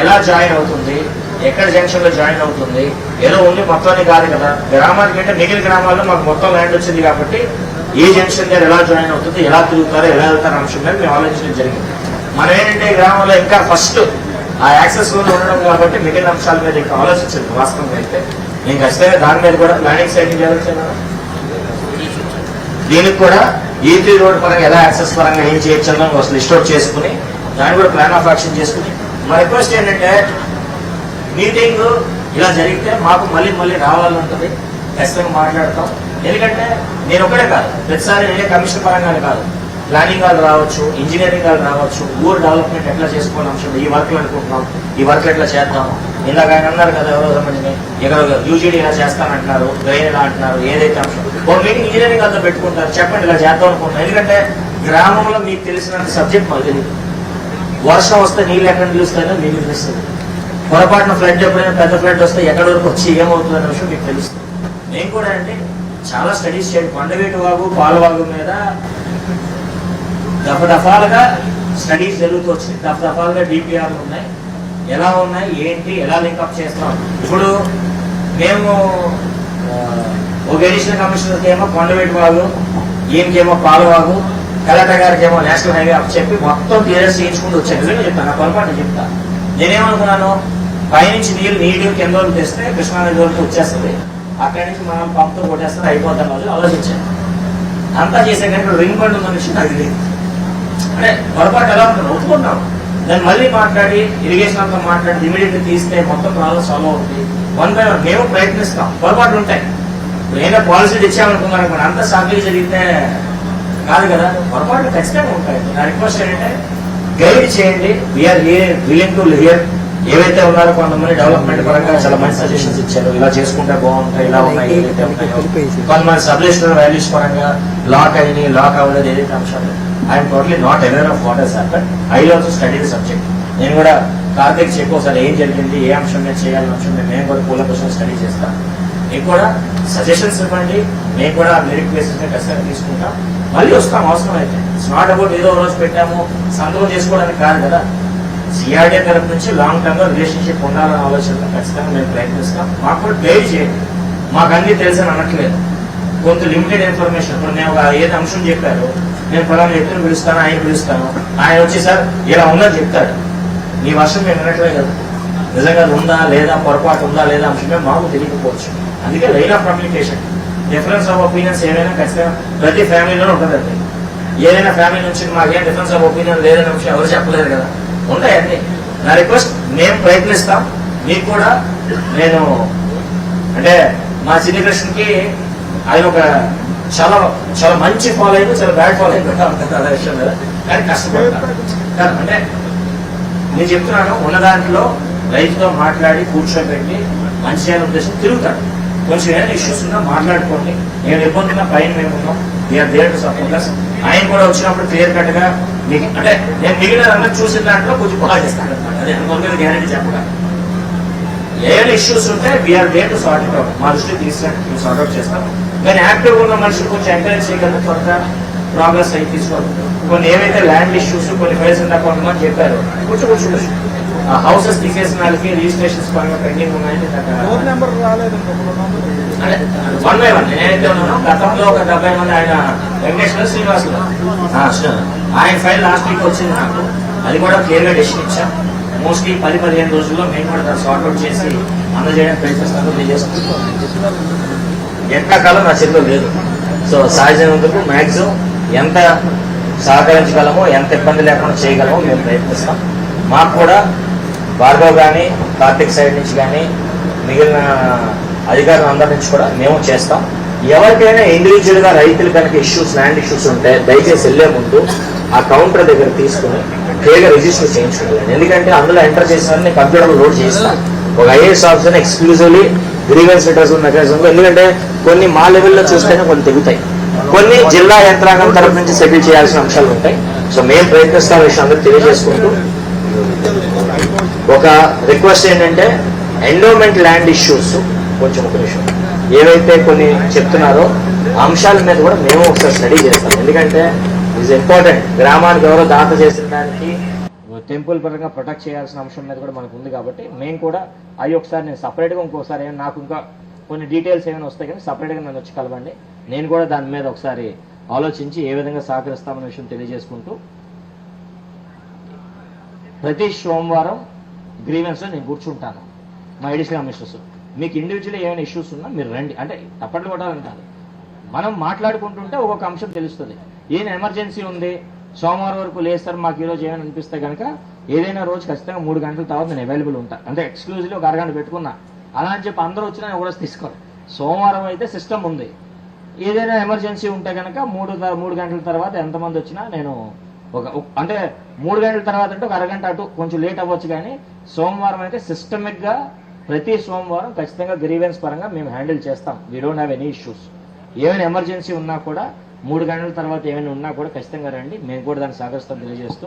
ఎలా జాయిన్ అవుతుంది, ఎక్కడ జంక్షన్ లో జాయిన్ అవుతుంది, ఏదో ఉంది మొత్తాన్ని కాదు కదా. గ్రామానికి అంటే మిగిలిన గ్రామాల్లో మాకు మొత్తం ల్యాండ్ వచ్చింది కాబట్టి ఏ జంక్షన్ దగ్గర ఎలా జాయిన్ అవుతుంది, ఎలా తిరుగుతారో ఎలా వెళ్తారో అంశం మీద మేము ఆలోచించడం జరిగింది. మనం ఏంటంటే గ్రామంలో ఇంకా ఫస్ట్ ఆ యాక్సెస్ లో ఉండడం కాబట్టి మిగిలిన అంశాల మీద ఇంకా ఆలోచించండి. వాస్తవంగా అయితే నేను ఖచ్చితంగా దాని మీద కూడా ప్లానింగ్ సైకిల్ చేయాల్సిన, దీనికి కూడా E3 రోడ్ పరంగా ఎలా యాక్సెస్ పరంగా ఏం చేయొచ్చో లిస్ట్ అవుట్ చేసుకుని దాన్ని కూడా ప్లాన్ ఆఫ్ యాక్షన్ చేసుకుని, మా రిక్వెస్ట్ ఏంటంటే మీటింగ్ ఇలా జరిగితే మాకు మళ్ళీ రావాలంటుంది, ఖచ్చితంగా మాట్లాడతాం. ఎందుకంటే నేను ఒకటే కాదు, ప్రతిసారి నేనే కమిషన్ పరంగానే కాదు, ప్లానింగ్ వాళ్ళు రావచ్చు, ఇంజనీరింగ్ వాళ్ళు రావచ్చు, ఊరు డెవలప్మెంట్ ఎట్లా చేసుకోవాలి అంశం, ఈ వర్క్లు అనుకుంటున్నాం, ఈ వర్క్లు ఎట్లా చేద్దాం. ఇందాక ఆయన అన్నారు కదా ఎవరో సంబంధించి ఇక్కడ యూజీడీ ఇలా చేస్తానంటున్నారు, డ్రైన్ ఇలా అంటున్నారు, ఏదైతే అంశం ఒక మీటింగ్ ఇంజనీరింగ్ అంతా పెట్టుకుంటారు, చెప్పండి ఇలా చేద్దాం అనుకుంటున్నాం. ఎందుకంటే గ్రామంలో మీకు తెలిసినంత సబ్జెక్ట్ మాకు తెలియదు. వర్షం వస్తే నీళ్ళు ఎక్కడ నిలుస్తాయో మీకు తెలుస్తుంది, పొరపాటున ఫ్లడ్ ఎప్పుడైనా పెద్ద ఫ్లడ్ వస్తే ఎక్కడి వరకు వచ్చి ఏమవుతుంది అనే విషయం మీకు తెలుస్తుంది. నేను కూడా అంటే చాలా స్టడీస్ చేయండి, కొండవీటి వాగు పాలవాగు మీద దఫాలుగా స్టడీస్ జరుగుతూ వచ్చింది, దఫాలుగా డిపిఆర్లు ఉన్నాయి, ఎలా ఉన్నాయి ఏంటి ఎలా లింకప్ చేస్తాం. ఇప్పుడు మేము ఒక అడిషనల్ కమిషనర్కి ఏమో కొండవీటి వాగు, ఈయనకేమో పాలవాగు, కలెక్టర్ గారికి ఏమో నేషనల్ హైవే అప్ చెప్పి మొత్తం క్లియరెన్స్ చేయించుకుంటూ వచ్చాను. నిజంగా చెప్తాను, నా పొరపాటు చెప్తా. నేనేమనుకున్నాను, పైనుంచి నీళ్ళు నీటి కింద వరకు తెస్తే కృష్ణానది వరకు వచ్చేస్తుంది, అక్కడి నుంచి మనం పంపుతో కొట్టేస్తే అయిపోతాం రోజు ఆలోచించాను. అంతా చేసే కానీ రింగ్ బండ్ ఉన్న విషయం నాకు తెలియదు. అంటే పొరపాటు ఎలా ఉంటుంది ఒప్పుకుంటాం, దాన్ని మళ్ళీ మాట్లాడి ఇరిగేషన్ అంతా మాట్లాడి ఇమీడియట్గా తీస్తే మొత్తం ప్రాబ్లం సాల్వ్ అవుతుంది. 1 by 1 మేము ప్రయత్నిస్తాం, పొరపాటు ఉంటాయి. ఇప్పుడు ఏదైనా పాలసీలు ఇచ్చామనుకున్నాను అనుకోండి, అంతా సాఫీగా జరిగితే కాదు కదా, పొరపాట్లు ఖచ్చితంగా ఉంటాయి. నా రిక్వెస్ట్ ఏంటంటే గైడ్ చేయండి, వీఆర్ విల్లింగ్ టు హియర్. ఏవైతే ఉన్నారో కొంతమంది డెవలప్మెంట్ పరంగా చాలా మంచి సజెషన్స్ ఇచ్చారు, ఇలా చేసుకుంటే బాగుంటాయి, ఇలా ఉన్నాయి ఏదైతే ఉంటాయో. కొంతమంది సబ్లిస్టర్ వాల్యూస్ పరంగా లాక్ అయ్యి లాక్ అవ్వలేదు ఏదైతే అంశాలు, I'm totally not aware of what has happened. I also study the subject. నేను కూడా కార్తీక్ చెప్పోసారి ఏం జరిగింది, ఏ అంశం మీద చేయాలని అంశం మీద మేము కూడా పూల కోసం స్టడీ చేస్తాం. మీకు కూడా సజెషన్స్ ఇవ్వండి, మేము కూడా మెరిట్ బేసిస్ మీద ఖచ్చితంగా తీసుకుంటాం, మళ్ళీ వస్తాం అవసరం అయితే. ఇట్స్ నాట్ అబౌట్ ఏదో రోజు పెట్టాము సంతకం చేసుకోవడానికి కాదు కదా. సిఆర్డీ తరఫు నుంచి లాంగ్ టర్మ్ లో రిలేషన్షిప్ ఉండాలనే ఆలోచనతో ఖచ్చితంగా మేము ప్రయత్నిస్తాం. మాకు కూడా గైడ్ చేయండి, మాకు అన్ని తెలుసని అనట్లేదు, కొంత లిమిటెడ్ ఇన్ఫర్మేషన్. ఇప్పుడు మేము ఏది అంశం చెప్పారు, నేను పొలాన్ని వ్యక్తిని పిలుస్తాను, ఆయన పిలుస్తాను, ఆయన వచ్చి సార్ ఇలా ఉందని చెప్తాడు, మీ వర్షం మేము వినట్లేదు కదా, నిజంగా ఉందా లేదా, పొరపాటు ఉందా లేదా అంశమే మాకు తెలియకపోవచ్చు. అందుకే line of communication, difference of opinions ఏదైనా ఖచ్చితంగా ప్రతి ఫ్యామిలీలోనే ఉంటుందండి. ఏదైనా ఫ్యామిలీ నుంచి మాకేం డిఫరెన్స్ ఆఫ్ ఒపీనియన్ లేదనే విషయం ఎవరు చెప్పలేదు కదా, ఉంటాయండి. నా రిక్వెస్ట్ మేము ప్రయత్నిస్తాం. మీకు కూడా నేను అంటే మా చిన్ని కృష్ణకి ఆయన ఒక చాలా చాలా మంచి ఫాలోయింగ్, చాలా బ్యాడ్ ఫాలోయింగ్ కూడా ఉంటుంది అదే విషయం కదా, కానీ కష్టపడతాను. అంటే నేను చెప్తున్నాను, ఉన్న దాంట్లో రైతుతో మాట్లాడి కూర్చోబెట్టి మంచి చేయాలని ఉద్దేశం తిరుగుతాడు. కొంచెం ఏదైనా ఇష్యూస్ ఉన్నా మాట్లాడుకోండి, నేను ఇబ్బంది ఉన్నా పైన మేము ఉన్నాం, వీఆర్ దేర్ టు సపోర్ట్. ఆయన కూడా వచ్చినప్పుడు క్లియర్ కట్ గా మీకు అంటే నేను మిగిలిన అందరూ చూసిన దాంట్లో కొంచెం బాగా చేస్తాను అనమాట. అదే అనుకోని గ్యారెంటీ చెప్పగా ఏదైనా ఇష్యూస్ ఉంటే we're there to sort it out, మా దృష్టికి తీసుకుని మేము సార్ట్ అవుట్ చేస్తాం. కానీ యాక్టివ్ ఉన్న మనుషులు కొంచెం ఎంకరేజ్ చేయగలరు, త్వరగా ప్రోగ్రెస్ అయి తీసుకోవాలి. కొన్ని ఏవైతే ల్యాండ్ ఇష్యూస్ కొన్ని ఫైల్స్ ఉందా కొంతమంది చెప్పారు, కొంచెం హౌసెస్ తీసేసిన వాళ్ళకి రిజిస్ట్రేషన్స్ పరంగా పెండింగ్ ఉన్నాయని 1 by 1 నేనైతే ఉన్నాను. గతంలో ఒక 70 మంది ఆయన వెంకటేశ్వర శ్రీనివాసులు ఆయన ఫైల్ లాస్ట్ వీక్ వచ్చింది నాకు, అది కూడా క్లియర్ గా డెసిషన్ ఇచ్చాం. మోస్ట్లీ 10-15 రోజుల్లో మేము కూడా దాన్ని సార్ట్అవుట్ చేసి అందజేయడానికి ప్రయత్నిస్తాను. ఎంతకాలం నా చేతిలో లేదు. సో సహజంగా మ్యాక్సిమం ఎంత సహకరించగలమో, ఎంత ఇబ్బంది లేకుండా చేయగలమో మేము ప్రయత్నిస్తాం. మాకు కూడా భార్గవ్ కానీ కార్తిక్ సైడ్ నుంచి కానీ మిగిలిన అధికారులు అందరి నుంచి కూడా మేము చేస్తాం. ఎవరికైనా ఇండివిజువల్ గా రైతులు కనుక ఇష్యూస్, ల్యాండ్ ఇష్యూస్ ఉంటే దయచేసి వెళ్లే ముందు ఆ కౌంటర్ దగ్గర తీసుకుని క్లియర్గా రిజిస్టర్ చేయించుకోవాలి. ఎందుకంటే అందులో ఎంటర్ చేసిన కంప్యూటర్ లోడ్ చేస్తాం. ఒక IAS officer exclusively grievance letters mechanism, ఎందుకంటే కొన్ని మా లెవెల్లో చూస్తేనే కొన్ని తెగుతాయి, కొన్ని జిల్లా యంత్రాంగం తరఫు నుంచి సెటిల్ చేయాల్సిన అంశాలు ఉంటాయి. సో మేము ప్రయత్నిస్తాం విషయం అందరూ తెలియజేసుకుంటూ, ఒక రిక్వెస్ట్ ఏంటంటే ఎండోమెంట్ ల్యాండ్ ఇష్యూస్ కొంచెం ఒక విషయం ఏవైతే కొన్ని చెప్తున్నారో అంశాల మీద కూడా మేము ఒకసారి స్టడీ చేస్తాం. ఎందుకంటే ఇట్స్ ఇంపార్టెంట్, గ్రామానికి ఎవరో దాత చేసిన దానికి టెంపుల్ పరంగా ప్రొటెక్ట్ చేయాల్సిన అంశం మీద కూడా మనకు ఉంది. కాబట్టి మేము కూడా అవి ఒకసారి నేను సపరేట్గా ఇంకోసారి నాకు ఇంకా కొన్ని డీటెయిల్స్ ఏమైనా వస్తాయి కానీ సపరేట్గా నన్ను వచ్చి కలవండి. నేను కూడా దాని మీద ఒకసారి ఆలోచించి ఏ విధంగా సహకరిస్తామనే విషయం తెలియజేసుకుంటూ, ప్రతి సోమవారం గ్రీవెన్స్లో నేను కూర్చుంటాను. మా ఎడిషనల్ కమిషనర్స్ మీకు ఇండివిజువల్ ఏమైనా ఇష్యూస్ ఉన్నా మీరు రండి, అంటే తప్పట్లు కొట్టాలని కాదు, మనం మాట్లాడుకుంటుంటే ఒక్కొక్క అంశం తెలుస్తుంది. ఏం ఎమర్జెన్సీ ఉంది, సోమవారం వరకు లేదు సార్ మాకు ఈరోజు ఏమైనా అనిపిస్తే కనుక ఏదైనా రోజు ఖచ్చితంగా 3 గంటల తర్వాత నేను అవైలబుల్ ఉంటాను. అంటే ఎక్స్క్లూజివ్లీ ఒక అరగంట పెట్టుకున్నా అలా అని చెప్పి అందరూ వచ్చినా నేను కూడా తీసుకోవాలి. సోమవారం అయితే సిస్టమ్ ఉంది, ఏదైనా ఎమర్జెన్సీ ఉంటే కనుక 3 గంటల తర్వాత ఎంతమంది వచ్చినా నేను అంటే 3 గంటల తర్వాత అంటే ఒక అరగంట అటు కొంచెం లేట్ అవ్వచ్చు. కానీ సోమవారం అయితే సిస్టమిక్ గా ప్రతి సోమవారం ఖచ్చితంగా గ్రీవెన్స్ పరంగా మేము హ్యాండిల్ చేస్తాం. We don't have any issues. ఏమైనా ఎమర్జెన్సీ ఉన్నా కూడా 3 గంటల తర్వాత ఏమైనా ఉన్నా కూడా ఖచ్చితంగా రండి, మేము కూడా దాన్ని సహకరిస్తాం తెలియజేస్తూ.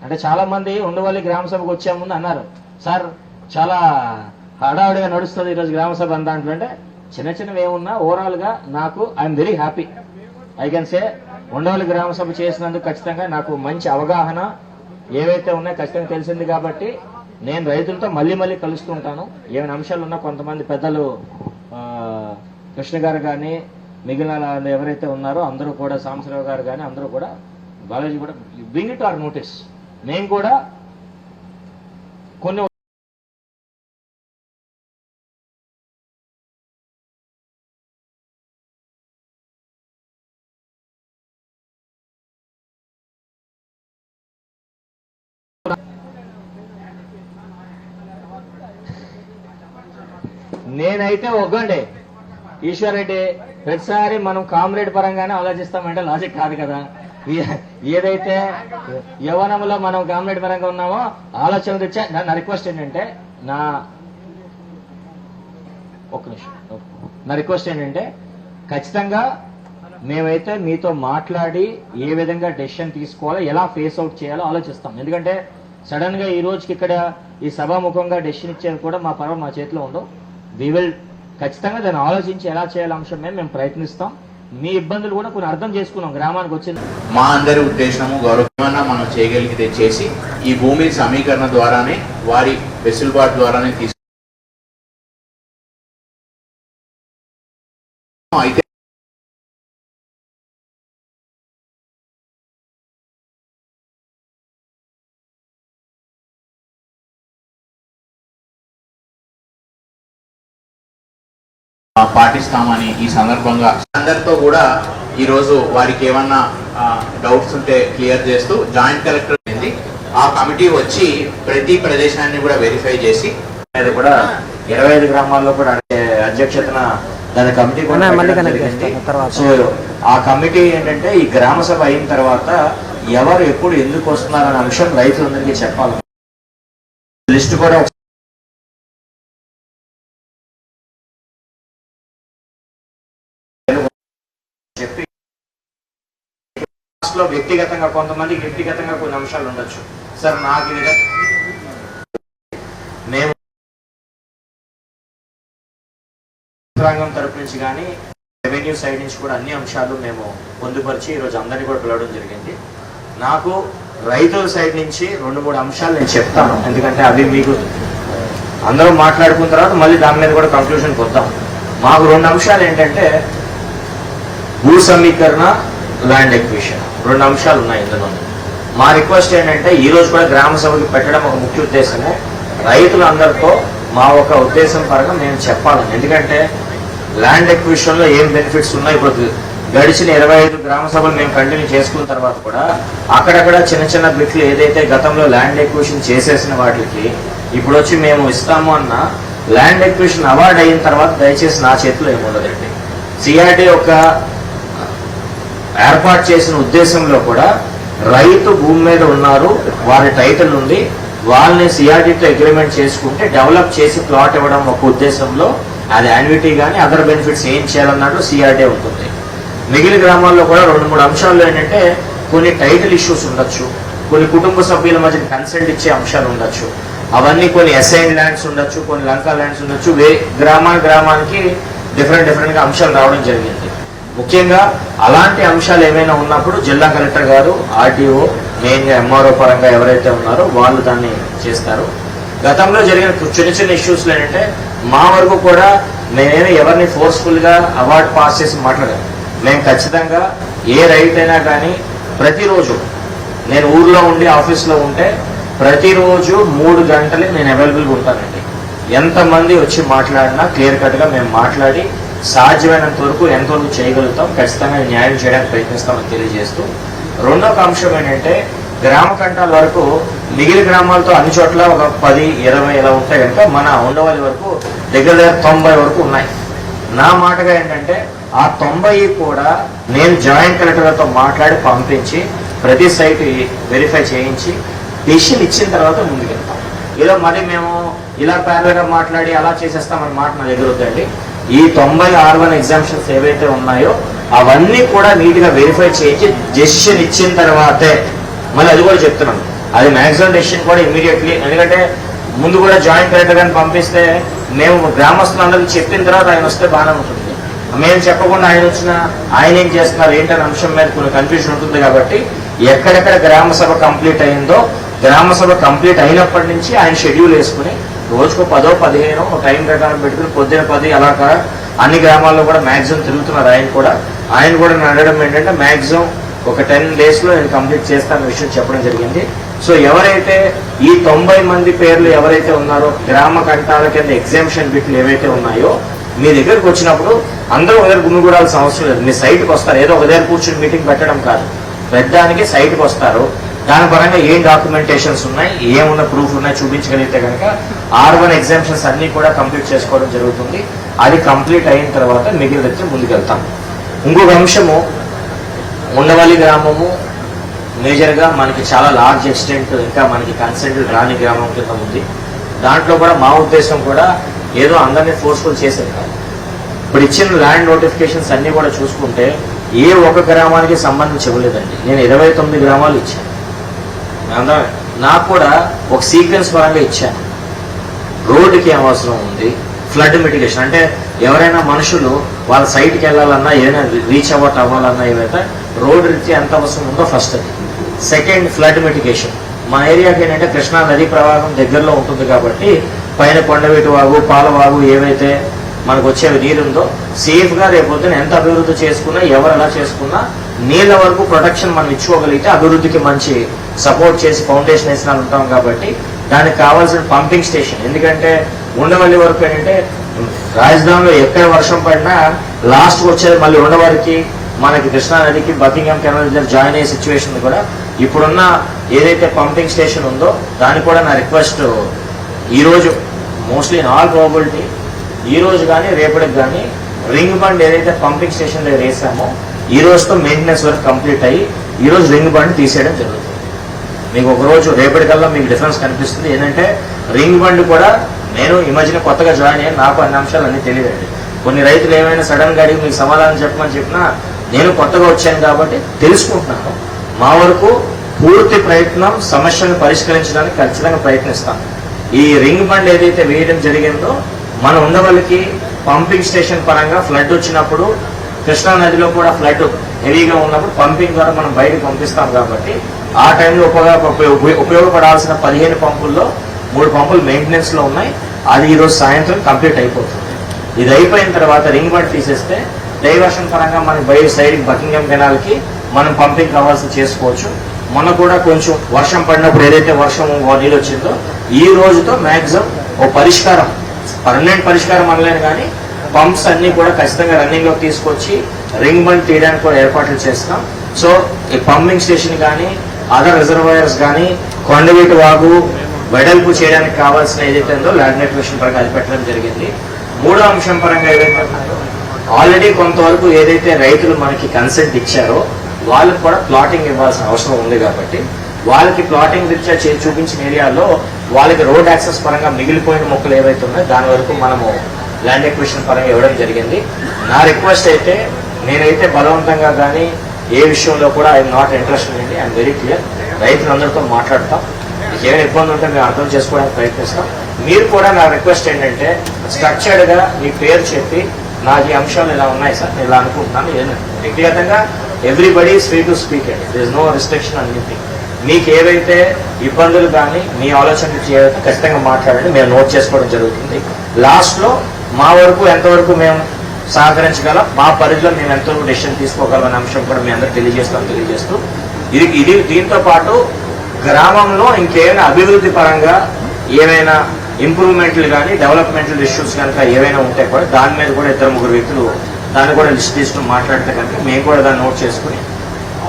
అంటే చాలా మంది ఉండవల్లి గ్రామ సభకు వచ్చే ముందు అన్నారు, సార్ చాలా హడావుడిగా నడుస్తుంది ఈరోజు గ్రామ సభ అంతా అంటే చిన్న చిన్నవి ఏమున్నా ఓవరాల్ గా నాకు I'm very happy. I can say Undavalli గ్రామ సభ చేసినందుకు ఖచ్చితంగా నాకు మంచి అవగాహన ఏవైతే ఉన్నాయో ఖచ్చితంగా తెలిసింది. కాబట్టి నేను రైతులతో మళ్ళీ మళ్ళీ కలుస్తూ ఉంటాను. ఏమైనా అంశాలు ఉన్నా కొంతమంది పెద్దలు కృష్ణ గారు కానీ మిగిలిన ఎవరైతే ఉన్నారో అందరూ కూడా, సాంబశివరావు గారు కానీ అందరూ కూడా, బాలాజీ కూడా బ్రింగ్ ఇట్ అవర్ నోటీస్. మేము కూడా కొన్ని నేనైతే ఒగ్గండి ఈశ్వర్ రెడ్డి, ప్రతిసారి మనం కామ్రేడ్ పరంగానే ఆలోచిస్తామంటే లాజిక్ కాదు కదా. ఏదైతే యవ్వనంలో మనం కామ్రేడ్ పరంగా ఉన్నామో ఆలోచన తెచ్చా. నా రిక్వెస్ట్ ఏంటంటే నా రిక్వెస్ట్ ఏంటంటే ఖచ్చితంగా మేమైతే మీతో మాట్లాడి ఏ విధంగా డెసిషన్ తీసుకోవాలో, ఎలా ఫేస్ అవుట్ చేయాలో ఆలోచిస్తాం. ఎందుకంటే సడన్ గా ఈ రోజుకి ఇక్కడ ఈ సభాముఖంగా డెసిషన్ ఇచ్చేది కూడా మా పర్వం మా చేతిలో ఉండవు. వి విల్ ఖచ్చితంగా దాన్ని ఆలోచించి ఎలా చేయాల అంశం మీద మేము ప్రయత్నిస్తాం. మీ ఇబ్బందులు కూడా కొన్ని అర్థం చేసుకున్నాం. గ్రామానికి వచ్చింది మా అందరి ఉద్దేశము గౌరవమన్నా మనం చేయగలిగితే చేసి ఈ భూమి సమీకరణ ద్వారానే వారి వెసులుబాటు ద్వారానే తీసుకు అయితే పాటిస్తామని ఈ సందర్భంగా అందరితో కూడా ఈ రోజు వారికి ఏమన్నా డౌట్స్ ఉంటే క్లియర్ చేస్తూ జాయింట్ కలెక్టర్ ఆ కమిటీ వచ్చి ప్రతి ప్రదేశాన్ని కూడా వెరిఫై చేసి అది కూడా 25 గ్రామాల్లో కూడా అధ్యక్షతన దాని కమిటీ కూడా. సో ఆ కమిటీ ఏంటంటే ఈ గ్రామ సభ అయిన తర్వాత ఎవరు ఎప్పుడు ఎందుకు వస్తున్నారనే అంశం రైతులందరికీ చెప్పాలి. లిస్ట్ కూడా చెప్పి వ్యక్తిగతంగా కొంతమందికి వ్యక్తిగతంగా కొన్ని అంశాలు ఉండొచ్చు. సార్ నాకు మేము యంత్రాంగం తరపు నుంచి కానీ రెవెన్యూ సైడ్ నుంచి కూడా అన్ని అంశాలు మేము పొందుపరిచి ఈరోజు అందరినీ కూడా పిలవడం జరిగింది. నాకు రైతుల సైడ్ నుంచి 2-3 అంశాలు నేను చెప్తాను, ఎందుకంటే అవి మీకు అందరూ మాట్లాడుకున్న తర్వాత మళ్ళీ దాని మీద కూడా కంక్లూషన్కి వద్దాం. మాకు 2 అంశాలు ఏంటంటే భూ సమీకరణ, ల్యాండ్ ఎక్విజిషన్, 2 అంశాలు ఉన్నాయి ఇందులో. మా రిక్వెస్ట్ ఏంటంటే ఈ రోజు కూడా గ్రామ సభకి పెట్టడం ఒక ముఖ్య ఉద్దేశము రైతులందరితో మా ఒక ఉద్దేశం పరంగా మేము చెప్పాలని. ఎందుకంటే ల్యాండ్ ఎక్విజిషన్ లో ఏం బెనిఫిట్స్ ఉన్నాయి, ఇప్పుడు గడిచిన 25 గ్రామ సభలు మేము కంటిన్యూ చేసుకున్న తర్వాత కూడా అక్కడక్కడ చిన్న చిన్న బిట్లు ఏదైతే గతంలో ల్యాండ్ ఎక్విజిషన్ చేసేసిన వాటికి ఇప్పుడు వచ్చి మేము ఇస్తాము అన్న ల్యాండ్ ఎక్విజిషన్ అవార్డ్ అయిన తర్వాత దయచేసి నా చేతిలో ఏముండదండి. సిఆర్డీ యొక్క ఏర్పాటు చేసిన ఉద్దేశంలో కూడా రైతు భూమి మీద ఉన్నారు, వారి టైటిల్ ఉంది, వాళ్ళని సిఆర్డీతో అగ్రిమెంట్ చేసుకుంటే డెవలప్ చేసి ప్లాట్ ఇవ్వడం ఒక ఉద్దేశంలో అది యాన్యుటీ కానీ అదర్ బెనిఫిట్స్ ఏం చేయాలన్నట్టు సిఆర్డీ ఉంటుంది. మిగిలిన గ్రామాల్లో కూడా 2-3 అంశాలు ఏంటంటే కొన్ని టైటిల్ ఇష్యూస్ ఉండొచ్చు, కొన్ని కుటుంబ సభ్యుల మధ్య కన్సెంట్ ఇచ్చే అంశాలు ఉండొచ్చు, అవన్నీ కొన్ని అసైన్ ల్యాండ్స్ ఉండొచ్చు, కొన్ని లంకా ల్యాండ్స్ ఉండొచ్చు. గ్రామానికి డిఫరెంట్ గా అంశాలు రావడం జరిగింది. ముఖ్యంగా అలాంటి అంశాలు ఏమైనా ఉన్నప్పుడు జిల్లా కలెక్టర్ గారు, ఆర్డీఓ, మెయిన్గా ఎంఆర్ఓ పరంగా ఎవరైతే ఉన్నారో వాళ్ళు దాన్ని చేస్తారు. గతంలో జరిగిన చిన్న ఇష్యూస్ ఏంటంటే మా వరకు కూడా మేమేమి ఎవరిని ఫోర్స్ఫుల్ గా అవార్డు పాస్ చేసి మాట్లాడాము. మేము ఖచ్చితంగా ఏ రైట్ అయినా కానీ ప్రతిరోజు నేను ఊర్లో ఉండి ఆఫీస్లో ఉంటే ప్రతిరోజు 3 గంటలే నేను అవైలబుల్గా ఉంటానండి. ఎంతమంది వచ్చి మాట్లాడినా క్లియర్ కట్గా మేము మాట్లాడి సాధ్యమైనంత వరకు ఎంతవరకు చేయగలుగుతాం, ఖచ్చితంగా న్యాయం చేయడానికి ప్రయత్నిస్తామని తెలియజేస్తూ, రెండో అంశం ఏంటంటే గ్రామ కంటాల వరకు మిగిలిన గ్రామాలతో అన్ని చోట్ల ఒక 10-20 ఇలా ఉంటాయి కనుక మన ఉండవల్లి వరకు దగ్గర 90 వరకు ఉన్నాయి. నా మాటగా ఏంటంటే ఆ 90 కూడా నేను జాయింట్ కలెక్టర్తో మాట్లాడి పంపించి ప్రతి సైట్ వెరిఫై చేయించి డెసిషన్ ఇచ్చిన తర్వాత ముందుకెళ్తాం. ఇలా మరి మేము ఇలా ప్యారల్గా మాట్లాడి అలా చేసేస్తామని మాట నా దగ్గర వద్దండి. ఈ 90 R1 ఎగ్జామ్షన్స్ ఏవైతే ఉన్నాయో అవన్నీ కూడా నీట్ గా వెరిఫై చేయించి డెసిషన్ ఇచ్చిన తర్వాతే, మళ్ళీ అది కూడా చెప్తున్నాను, అది మ్యాక్సిమం డెసిషన్ కూడా ఇమీడియట్లీ, ఎందుకంటే ముందు కూడా జాయింట్ కలెక్టర్ గారిని పంపిస్తే మేము గ్రామస్తులందరికీ చెప్పిన తర్వాత ఆయన వస్తే బాగానే ఉంటుంది. మేము చెప్పకుండా ఆయన వచ్చినా ఆయన ఏం చేస్తున్నారు ఏంటనే అంశం మీద కొన్ని కన్ఫ్యూజన్ ఉంటుంది. కాబట్టి ఎక్కడెక్కడ గ్రామ సభ కంప్లీట్ అయిందో గ్రామ సభ కంప్లీట్ అయినప్పటి నుంచి ఆయన షెడ్యూల్ వేసుకుని రోజుకు 10-15 టైం ప్రకారం పెట్టుకుని పొద్దున 10 అలా అన్ని గ్రామాల్లో కూడా మ్యాక్సిమం తిరుగుతున్నారు. ఆయన కూడా అడగడం ఏంటంటే మ్యాక్సిమం ఒక 10 days లో నేను కంప్లీట్ చేస్తానన్న విషయం చెప్పడం జరిగింది. సో ఎవరైతే ఈ 90 మంది పేర్లు ఎవరైతే ఉన్నారో గ్రామ కంటాల కింద ఎగ్జామ్షన్ బిట్లు ఏవైతే ఉన్నాయో మీ దగ్గరకు వచ్చినప్పుడు అందరూ ఒక దగ్గర గుమిగూడాల్సిన అవసరం లేదు. మీ సైట్కి వస్తారు, ఏదో ఒక దగ్గర కూర్చొని మీటింగ్ పెట్టడం కాదు, పెద్దానికి సైట్కి వస్తారు. దాని పరంగా ఏం డాక్యుమెంటేషన్స్ ఉన్నాయి, ఏమున్న ప్రూఫ్ ఉన్నాయి చూపించగలిగితే కనుక R1 ఎగ్జామ్షన్స్ అన్ని కూడా కంప్లీట్ చేసుకోవడం జరుగుతుంది. అది కంప్లీట్ అయిన తర్వాత మిగిలిన ముందుకెళ్తాం. ఇంకొక అంశము, ఉండవల్లి గ్రామము మేజర్గా మనకి చాలా లార్జ్ ఎక్స్టెంట్ ఇంకా మనకి కన్సెంట్ రాని గ్రామం కింద ఉంది. దాంట్లో కూడా మా ఉద్దేశం కూడా ఏదో అందరినీ ఫోర్స్ఫుల్ చేసేది కాదు. ఇప్పుడు ఇచ్చిన ల్యాండ్ నోటిఫికేషన్స్ అన్ని కూడా చూసుకుంటే ఏ ఒక గ్రామానికి సంబంధించి ఇవ్వలేదండి. నేను 29 గ్రామాలు ఇచ్చాను. నాకు కూడా ఒక సీక్వెన్స్ పరంగా ఇచ్చాను. రోడ్డుకి ఏం అవసరం ఉంది, ఫ్లడ్ మిటిగేషన్ అంటే ఎవరైనా మనుషులు వాళ్ళ సైట్కి వెళ్ళాలన్నా ఏదైనా రీచ్ అవ్వాలన్నా ఏవైతే రోడ్ రీచ్ ఎంత అవసరం ఉందో ఫస్ట్ అది. Second flood mitigation. మన ఏరియాకి ఏంటంటే కృష్ణా నదీ ప్రవాహం దగ్గరలో ఉంటుంది కాబట్టి పైన కొండవీటి వాగు, పాలవాగు ఏవైతే మనకు వచ్చే నీరుందో సేఫ్ గా రేపొద్దున ఎంత అభివృద్ధి చేసుకున్నా ఎవరు ఎలా చేసుకున్నా నీళ్ళ వరకు ప్రొటెక్షన్ మనం ఇచ్చుకోగలిగితే అభివృద్ధికి మంచి సపోర్ట్ చేసి ఫౌండేషన్ వేసిన ఉంటాం. కాబట్టి దానికి కావాల్సిన పంపింగ్ స్టేషన్, ఎందుకంటే ఉండవల్లి వరకు ఏంటంటే రాజధానిలో ఎక్కడ వర్షం పడినా లాస్ట్ వచ్చేది మళ్ళీ ఉండవల్లికి మనకి కృష్ణా నదికి బకింగ్హామ్ కెనాల్ దగ్గర జాయిన్ అయ్యే సిచ్యువేషన్ కూడా ఇప్పుడున్న ఏదైతే పంపింగ్ స్టేషన్ ఉందో దానికి కూడా నా రిక్వెస్ట్, ఈ రోజు మోస్ట్లీ ఇన్ ఆల్ ప్రాబిలిటీ ఈ రోజు కానీ రేపటికి కానీ రింగ్ బండ్ ఏదైతే పంపింగ్ స్టేషన్ దగ్గర వేసామో ఈ రోజుతో మెయింటెనెన్స్ వర్క్ కంప్లీట్ అయ్యి ఈ రోజు రింగ్ బండ్ తీసేయడం జరుగుతుంది. మీకు ఒక రోజు రేపటికల్లా మీకు డిఫరెన్స్ కనిపిస్తుంది. ఏంటంటే రింగ్ బండ్ కూడా నేను ఈ మధ్యన కొత్తగా జాయిన్ అయ్యాను, నాకు అన్ని అంశాలు అన్నీ తెలియదండి. కొన్ని రైతులు ఏమైనా సడన్ గా అడిగి మీకు సమాధానం చెప్పమని చెప్పినా నేను కొత్తగా వచ్చాను కాబట్టి తెలుసుకుంటున్నాను. మా వరకు పూర్తి ప్రయత్నం సమస్యను పరిష్కరించడానికి ఖచ్చితంగా ప్రయత్నిస్తాను. ఈ రింగ్ బండ్ ఏదైతే వేయడం జరిగిందో మన ఉండవల్లికి పంపింగ్ స్టేషన్ పరంగా ఫ్లడ్ వచ్చినప్పుడు కృష్ణా నదిలో కూడా ఫ్లడ్ హెవీగా ఉన్నప్పుడు పంపింగ్ ద్వారా మనం బయటకు పంపిస్తాం. కాబట్టి ఆ టైంలో ఉపయోగపడాల్సిన 15 పంపుల్లో 3 పంపులు మెయింటెనెన్స్ లో ఉన్నాయి. అది ఈరోజు సాయంత్రం కంప్లీట్ అయిపోతుంది. ఇది అయిపోయిన తర్వాత రింగ్ బండ్ తీసేస్తే డైవర్షన్ పరంగా మనకి బయట సైడ్ బకింగ్హామ్ కెనాల్ కి మనం పంపింగ్ కావాల్సి చేసుకోవచ్చు. మొన్న కూడా కొంచెం వర్షం పడినప్పుడు ఏదైతే వర్షం నీళ్ళు వచ్చిందో ఈ రోజుతో మ్యాక్సిమం ఓ పరిష్కారం, పర్మనెంట్ పరిష్కారం అనలేను కానీ పంప్స్ అన్ని కూడా ఖచ్చితంగా రన్నింగ్ లోకి తీసుకొచ్చి రింగ్ బండ్ తీయడానికి కూడా ఏర్పాట్లు చేస్తున్నాం. సో ఈ పంపింగ్ స్టేషన్ కానీ అదర్ రిజర్వాయర్స్ కానీ కొండవీటి వాగు వెడల్పు చేయడానికి కావాల్సిన ఏదైతే ఉందో ల్యాండ్ అక్విజిషన్ పరంగా అది పెట్టడం జరిగింది. మూడో అంశం పరంగా ఏదైతే ఆల్రెడీ కొంతవరకు ఏదైతే రైతులు మనకి కన్సెంట్ ఇచ్చారో వాళ్ళకి కూడా ప్లాటింగ్ ఇవ్వాల్సిన అవసరం ఉంది కాబట్టి వాళ్ళకి ప్లాటింగ్ రీత్యా చూపించిన ఏరియాలో వాళ్ళకి రోడ్ యాక్సెస్ పరంగా మిగిలిపోయిన మొక్కలు ఏవైతే ఉన్నాయో దాని వరకు మనము ల్యాండ్ ఎక్విజిషన్ పరంగా ఇవ్వడం జరిగింది. నా రిక్వెస్ట్ అయితే నేనైతే బలవంతంగా కానీ ఏ విషయంలో కూడా ఐఎమ్ నాట్ ఇంట్రెస్టెడ్ అండి. I'm very clear. రైతులందరితో మాట్లాడతాం, ఏమైనా ఇబ్బంది ఉంటే మేము అర్థం చేసుకోవడానికి ప్రయత్నిస్తాం. మీరు కూడా నా రిక్వెస్ట్ ఏంటంటే స్ట్రక్చర్డ్ గా మీ పేరు చెప్పి నాకు ఈ అంశాలు ఇలా ఉన్నాయి సార్, నేను ఇలా అనుకుంటున్నాను, వ్యక్తిగతంగా everybody is free to speak అండి. There is no restriction anything. మీకు ఏవైతే ఇబ్బందులు కానీ మీ ఆలోచనలు చేయవైతే ఖచ్చితంగా మాట్లాడండి, మేము నోట్ చేసుకోవడం జరుగుతుంది. లాస్ట్ లో మా వరకు ఎంతవరకు మేము సహకరించగలం, మా పరిధిలో మేము ఎంతవరకు డెసిషన్ తీసుకోగలం అనే అంశం కూడా మీ అందరూ తెలియజేస్తూ ఇది దీంతో పాటు గ్రామంలో ఇంకేమైనా అభివృద్ధి పరంగా ఏమైనా ఇంప్రూవ్మెంట్లు కానీ డెవలప్మెంటల్ ఇష్యూస్ కనుక ఏవైనా ఉంటే కూడా దాని మీద కూడా 2-3 వ్యక్తులు దాన్ని కూడా లిస్ట్ తీసుకుని మాట్లాడితే కనుక మేము కూడా దాన్ని నోట్ చేసుకుని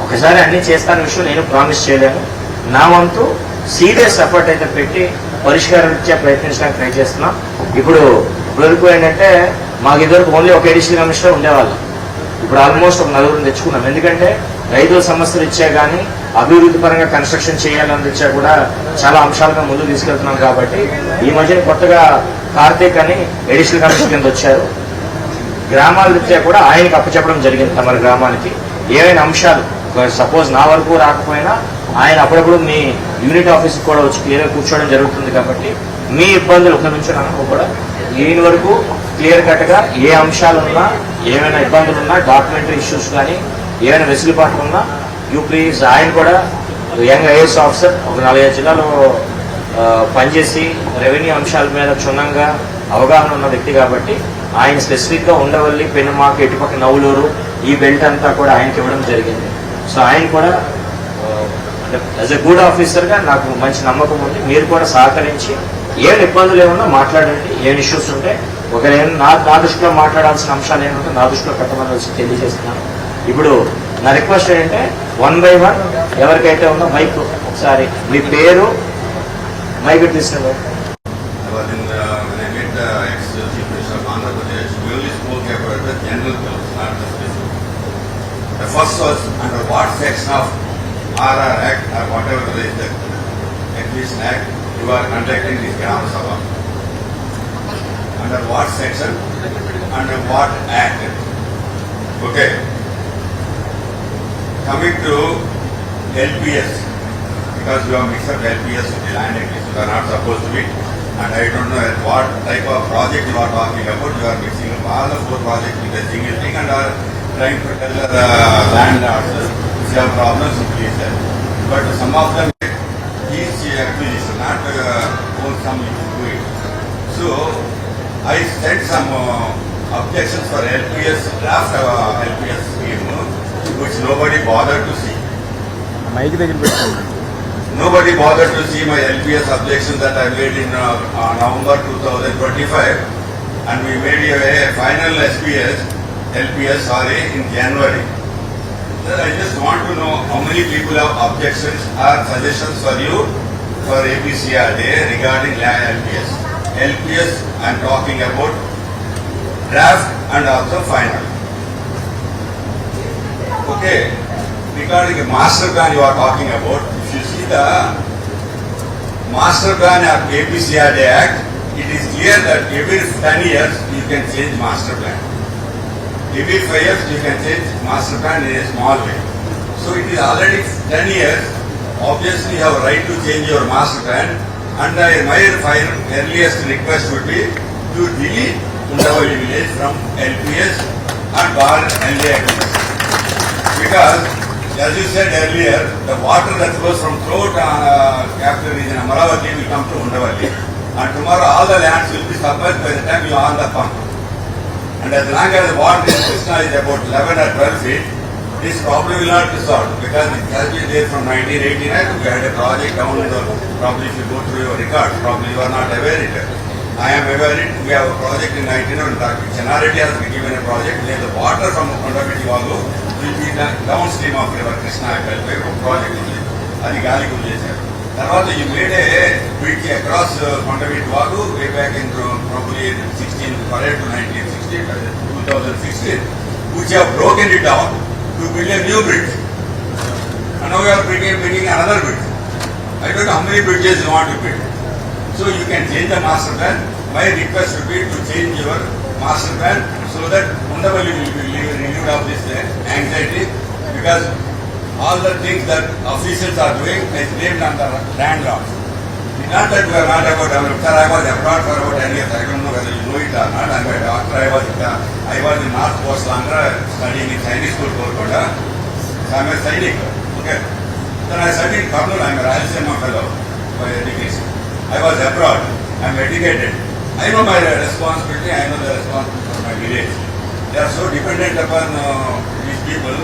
ఒకసారి అన్ని చేస్తాన విషయం నేను ప్రామిస్ చేయలేను. నా వంతు సీరియస్ ఎఫర్ట్ అయితే పెట్టి పరిష్కారం ఇచ్చే ప్రయత్నించడానికి ట్రై చేస్తున్నాం. ఇప్పుడు వరకు ఏంటంటే మాకు ఇదివరకు ఓన్లీ ఒక ఎడిషనల్ కమిషనర్ ఉండేవాళ్ళం. ఇప్పుడు ఆల్మోస్ట్ ఒక 4 తెచ్చుకున్నాం. ఎందుకంటే రైతుల సమస్యలు ఇచ్చా కానీ అభివృద్ధి పరంగా కన్స్ట్రక్షన్ చేయాలని ఇచ్చా కూడా చాలా అంశాలుగా ముందుకు తీసుకెళ్తున్నాం. కాబట్టి ఈ మధ్యన కొత్తగా కార్తీక్ అని ఎడిషనల్ కమిషనర్ కింద వచ్చారు. గ్రామాల రీత్యా కూడా ఆయనకి అప్పచెప్పడం జరిగింది. తమ గ్రామానికి ఏవైనా అంశాలు సపోజ్ నా వరకు రాకపోయినా ఆయన అప్పుడప్పుడు మీ యూనిట్ ఆఫీస్ కూడా వచ్చి క్లియర్గా కూర్చోవడం జరుగుతుంది. కాబట్టి మీ ఇబ్బందులు ఒక నుంచి నాకు కూడా దీని వరకు క్లియర్ కట్ గా ఏ అంశాలున్నా ఏమైనా ఇబ్బందులున్నా డాక్యుమెంటరీ ఇష్యూస్ కానీ ఏమైనా వెసులుబాట్లు ఉన్నా యూ ప్లీజ్. ఆయన కూడా యంగ్ ఐఏఎస్ ఆఫీసర్, ఒక 4-5 జిల్లాలో పనిచేసి రెవెన్యూ అంశాల మీద క్షుణ్ణంగా అవగాహన ఉన్న వ్యక్తి కాబట్టి ఆయన స్పెసిఫిక్ గా ఉండవల్లి, పెనుమాక, ఇటుపక్క నవ్వులూరు ఈ బెల్ట్ అంతా కూడా ఆయనకి ఇవ్వడం జరిగింది. సో ఆయన కూడా యాజ్ ఎ గుడ్ ఆఫీసర్ గా నాకు మంచి నమ్మకం ఉంది. మీరు కూడా సహకరించి ఏం ఇబ్బందులు ఏమన్నా మాట్లాడండి, ఏం ఇష్యూస్ ఉంటే ఒకవేళ నా దృష్టిలో మాట్లాడాల్సిన అంశాలు ఏమంటే నా దృష్టిలో పెట్టమని వచ్చి తెలియజేస్తున్నాను. ఇప్పుడు నా రిక్వెస్ట్ ఏంటంటే 1 by 1 ఎవరికైతే ఉందో మైక్ ఒకసారి మీ పేరు మైక్ తీసుకున్నారు. The first was under what section of RR Act or whatever is the Acquisition Act you are conducting this Gram Sabha. Under what section? Under what act? Okay. Coming to LPS, because you have mixed up LPS with the land acquisition, you are not supposed to be. And I don't know at what type of project you are talking about. You are mixing up all the 4 projects with a single thing and are trying to tell the landlords if you have problems, please tell. But some of them is acquisition, not own some do it. So I sent some objections for LPS draft LPS scheme, which nobody bothered to see. Nobody bothered to see my LPS objections that I made in November 2025, and we made a final LPS in January. Sir, I just want to know how many people have objections or suggestions for you for APCRD regarding LPS. LPS I am talking about draft and also final. Okay, regarding the master plan you are talking about, if you see the master plan of APCRD Act, it is clear that every 10 years you can change master plan. Every 5 years you can change master plan in a small way. So it is already 10 years. Obviously you have a right to change your master plan. And my earliest request would be to delete Undavali village from LPS and bar LA activities. Because as you said earlier, the water that goes from throughout capital region Amaravati will come to Undavali. And tomorrow all the lands will be submerged by the time you are on the pump. And as long as the water in Krishna is about 11 or 12 feet, this problem will not be solved because it has been there from 1989. We had a project down in the, probably if you go through your records, probably you are not aware of it. I am aware it. We have a project in 19 Chennareddy has been given a project where the water from Kondaviti Vagu will be downstream of river Krishna. Project ఉంది, అది గాలికి వదిలేశారు. తర్వాత ఈ made a bridge across Kondaviti Vagu way back in probably 16 prior to 2016, which have broken it down to build a new bridge. And now we are bringing another bridge. I don't know how many bridges you want to build. So you can change the master plan. My request would be to change your master plan so that Undavalli will be relieved of this anxiety, because all the things that officials are doing is blamed on the landlords. It's not that we are not about development. Sir, I was abroad for about 10 years. I don't know whether you know it or not. I'm a doctor. I was in North Coast Andhra studying in Chinese school Kolkata. So I'm a Sainik. Okay. Then I studied in Kurnool. I'm a Rayalaseema fellow by education. I was abroad. I'm educated. I know my responsibility. I know the responsibility for my village. They are so dependent upon these people.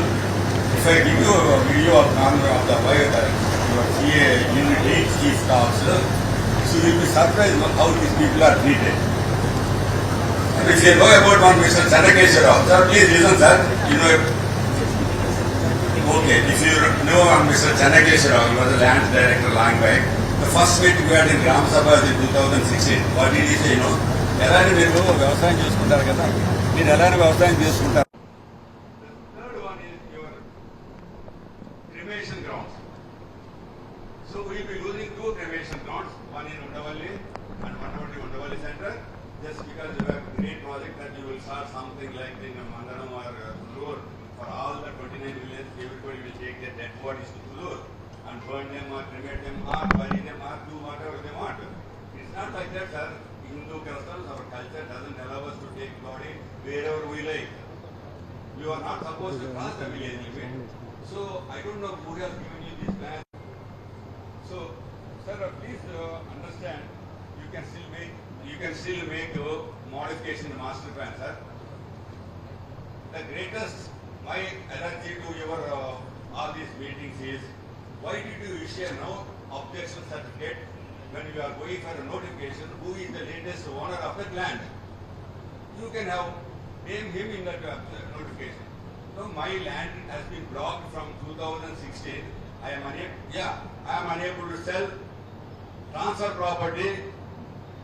If I give you a video of the your CA Unit 8 chief staffs, so you will be surprised how these people are treated. And if you know about one Mr. Chanakeshwar Rao, sir, please listen, sir. You know, okay, if you know Mr. Chanakeshwar Rao, he was a land director long back. The first meeting we had in Gram Sabha in 2016. What did he say, you know? ఎలాంటి మీరు వ్యవసాయం చేసుకుంటారు కదా, మీరు ఎలాంటి వ్యవసాయం చేసుకుంటారు. Third one is your cremation grounds. So we will be losing 2 cremation grounds, one in Undavalli and one in Undavalli Center, just because you have a great project that you will start something like in Mandanam or Kullur. For all the 29 villages, everybody will take their dead bodies to Kullur and burn them or cremate them or bury them or do whatever they want. It's not like that, sir. Hindu customs, our culture doesn't allow us to take body wherever we like. You are not supposed to cross the village limit. So I don't know who has given you this plan. So, sir, please understand, you can still make modification in the master plan, sir. The greatest, my allergy to your all these meetings is, why did you issue no objection certificate when you are going for a notification? Who is the latest owner of the land? You can have name him in that notification. So my land has been blocked from 2016. I am unable to sell, transfer property.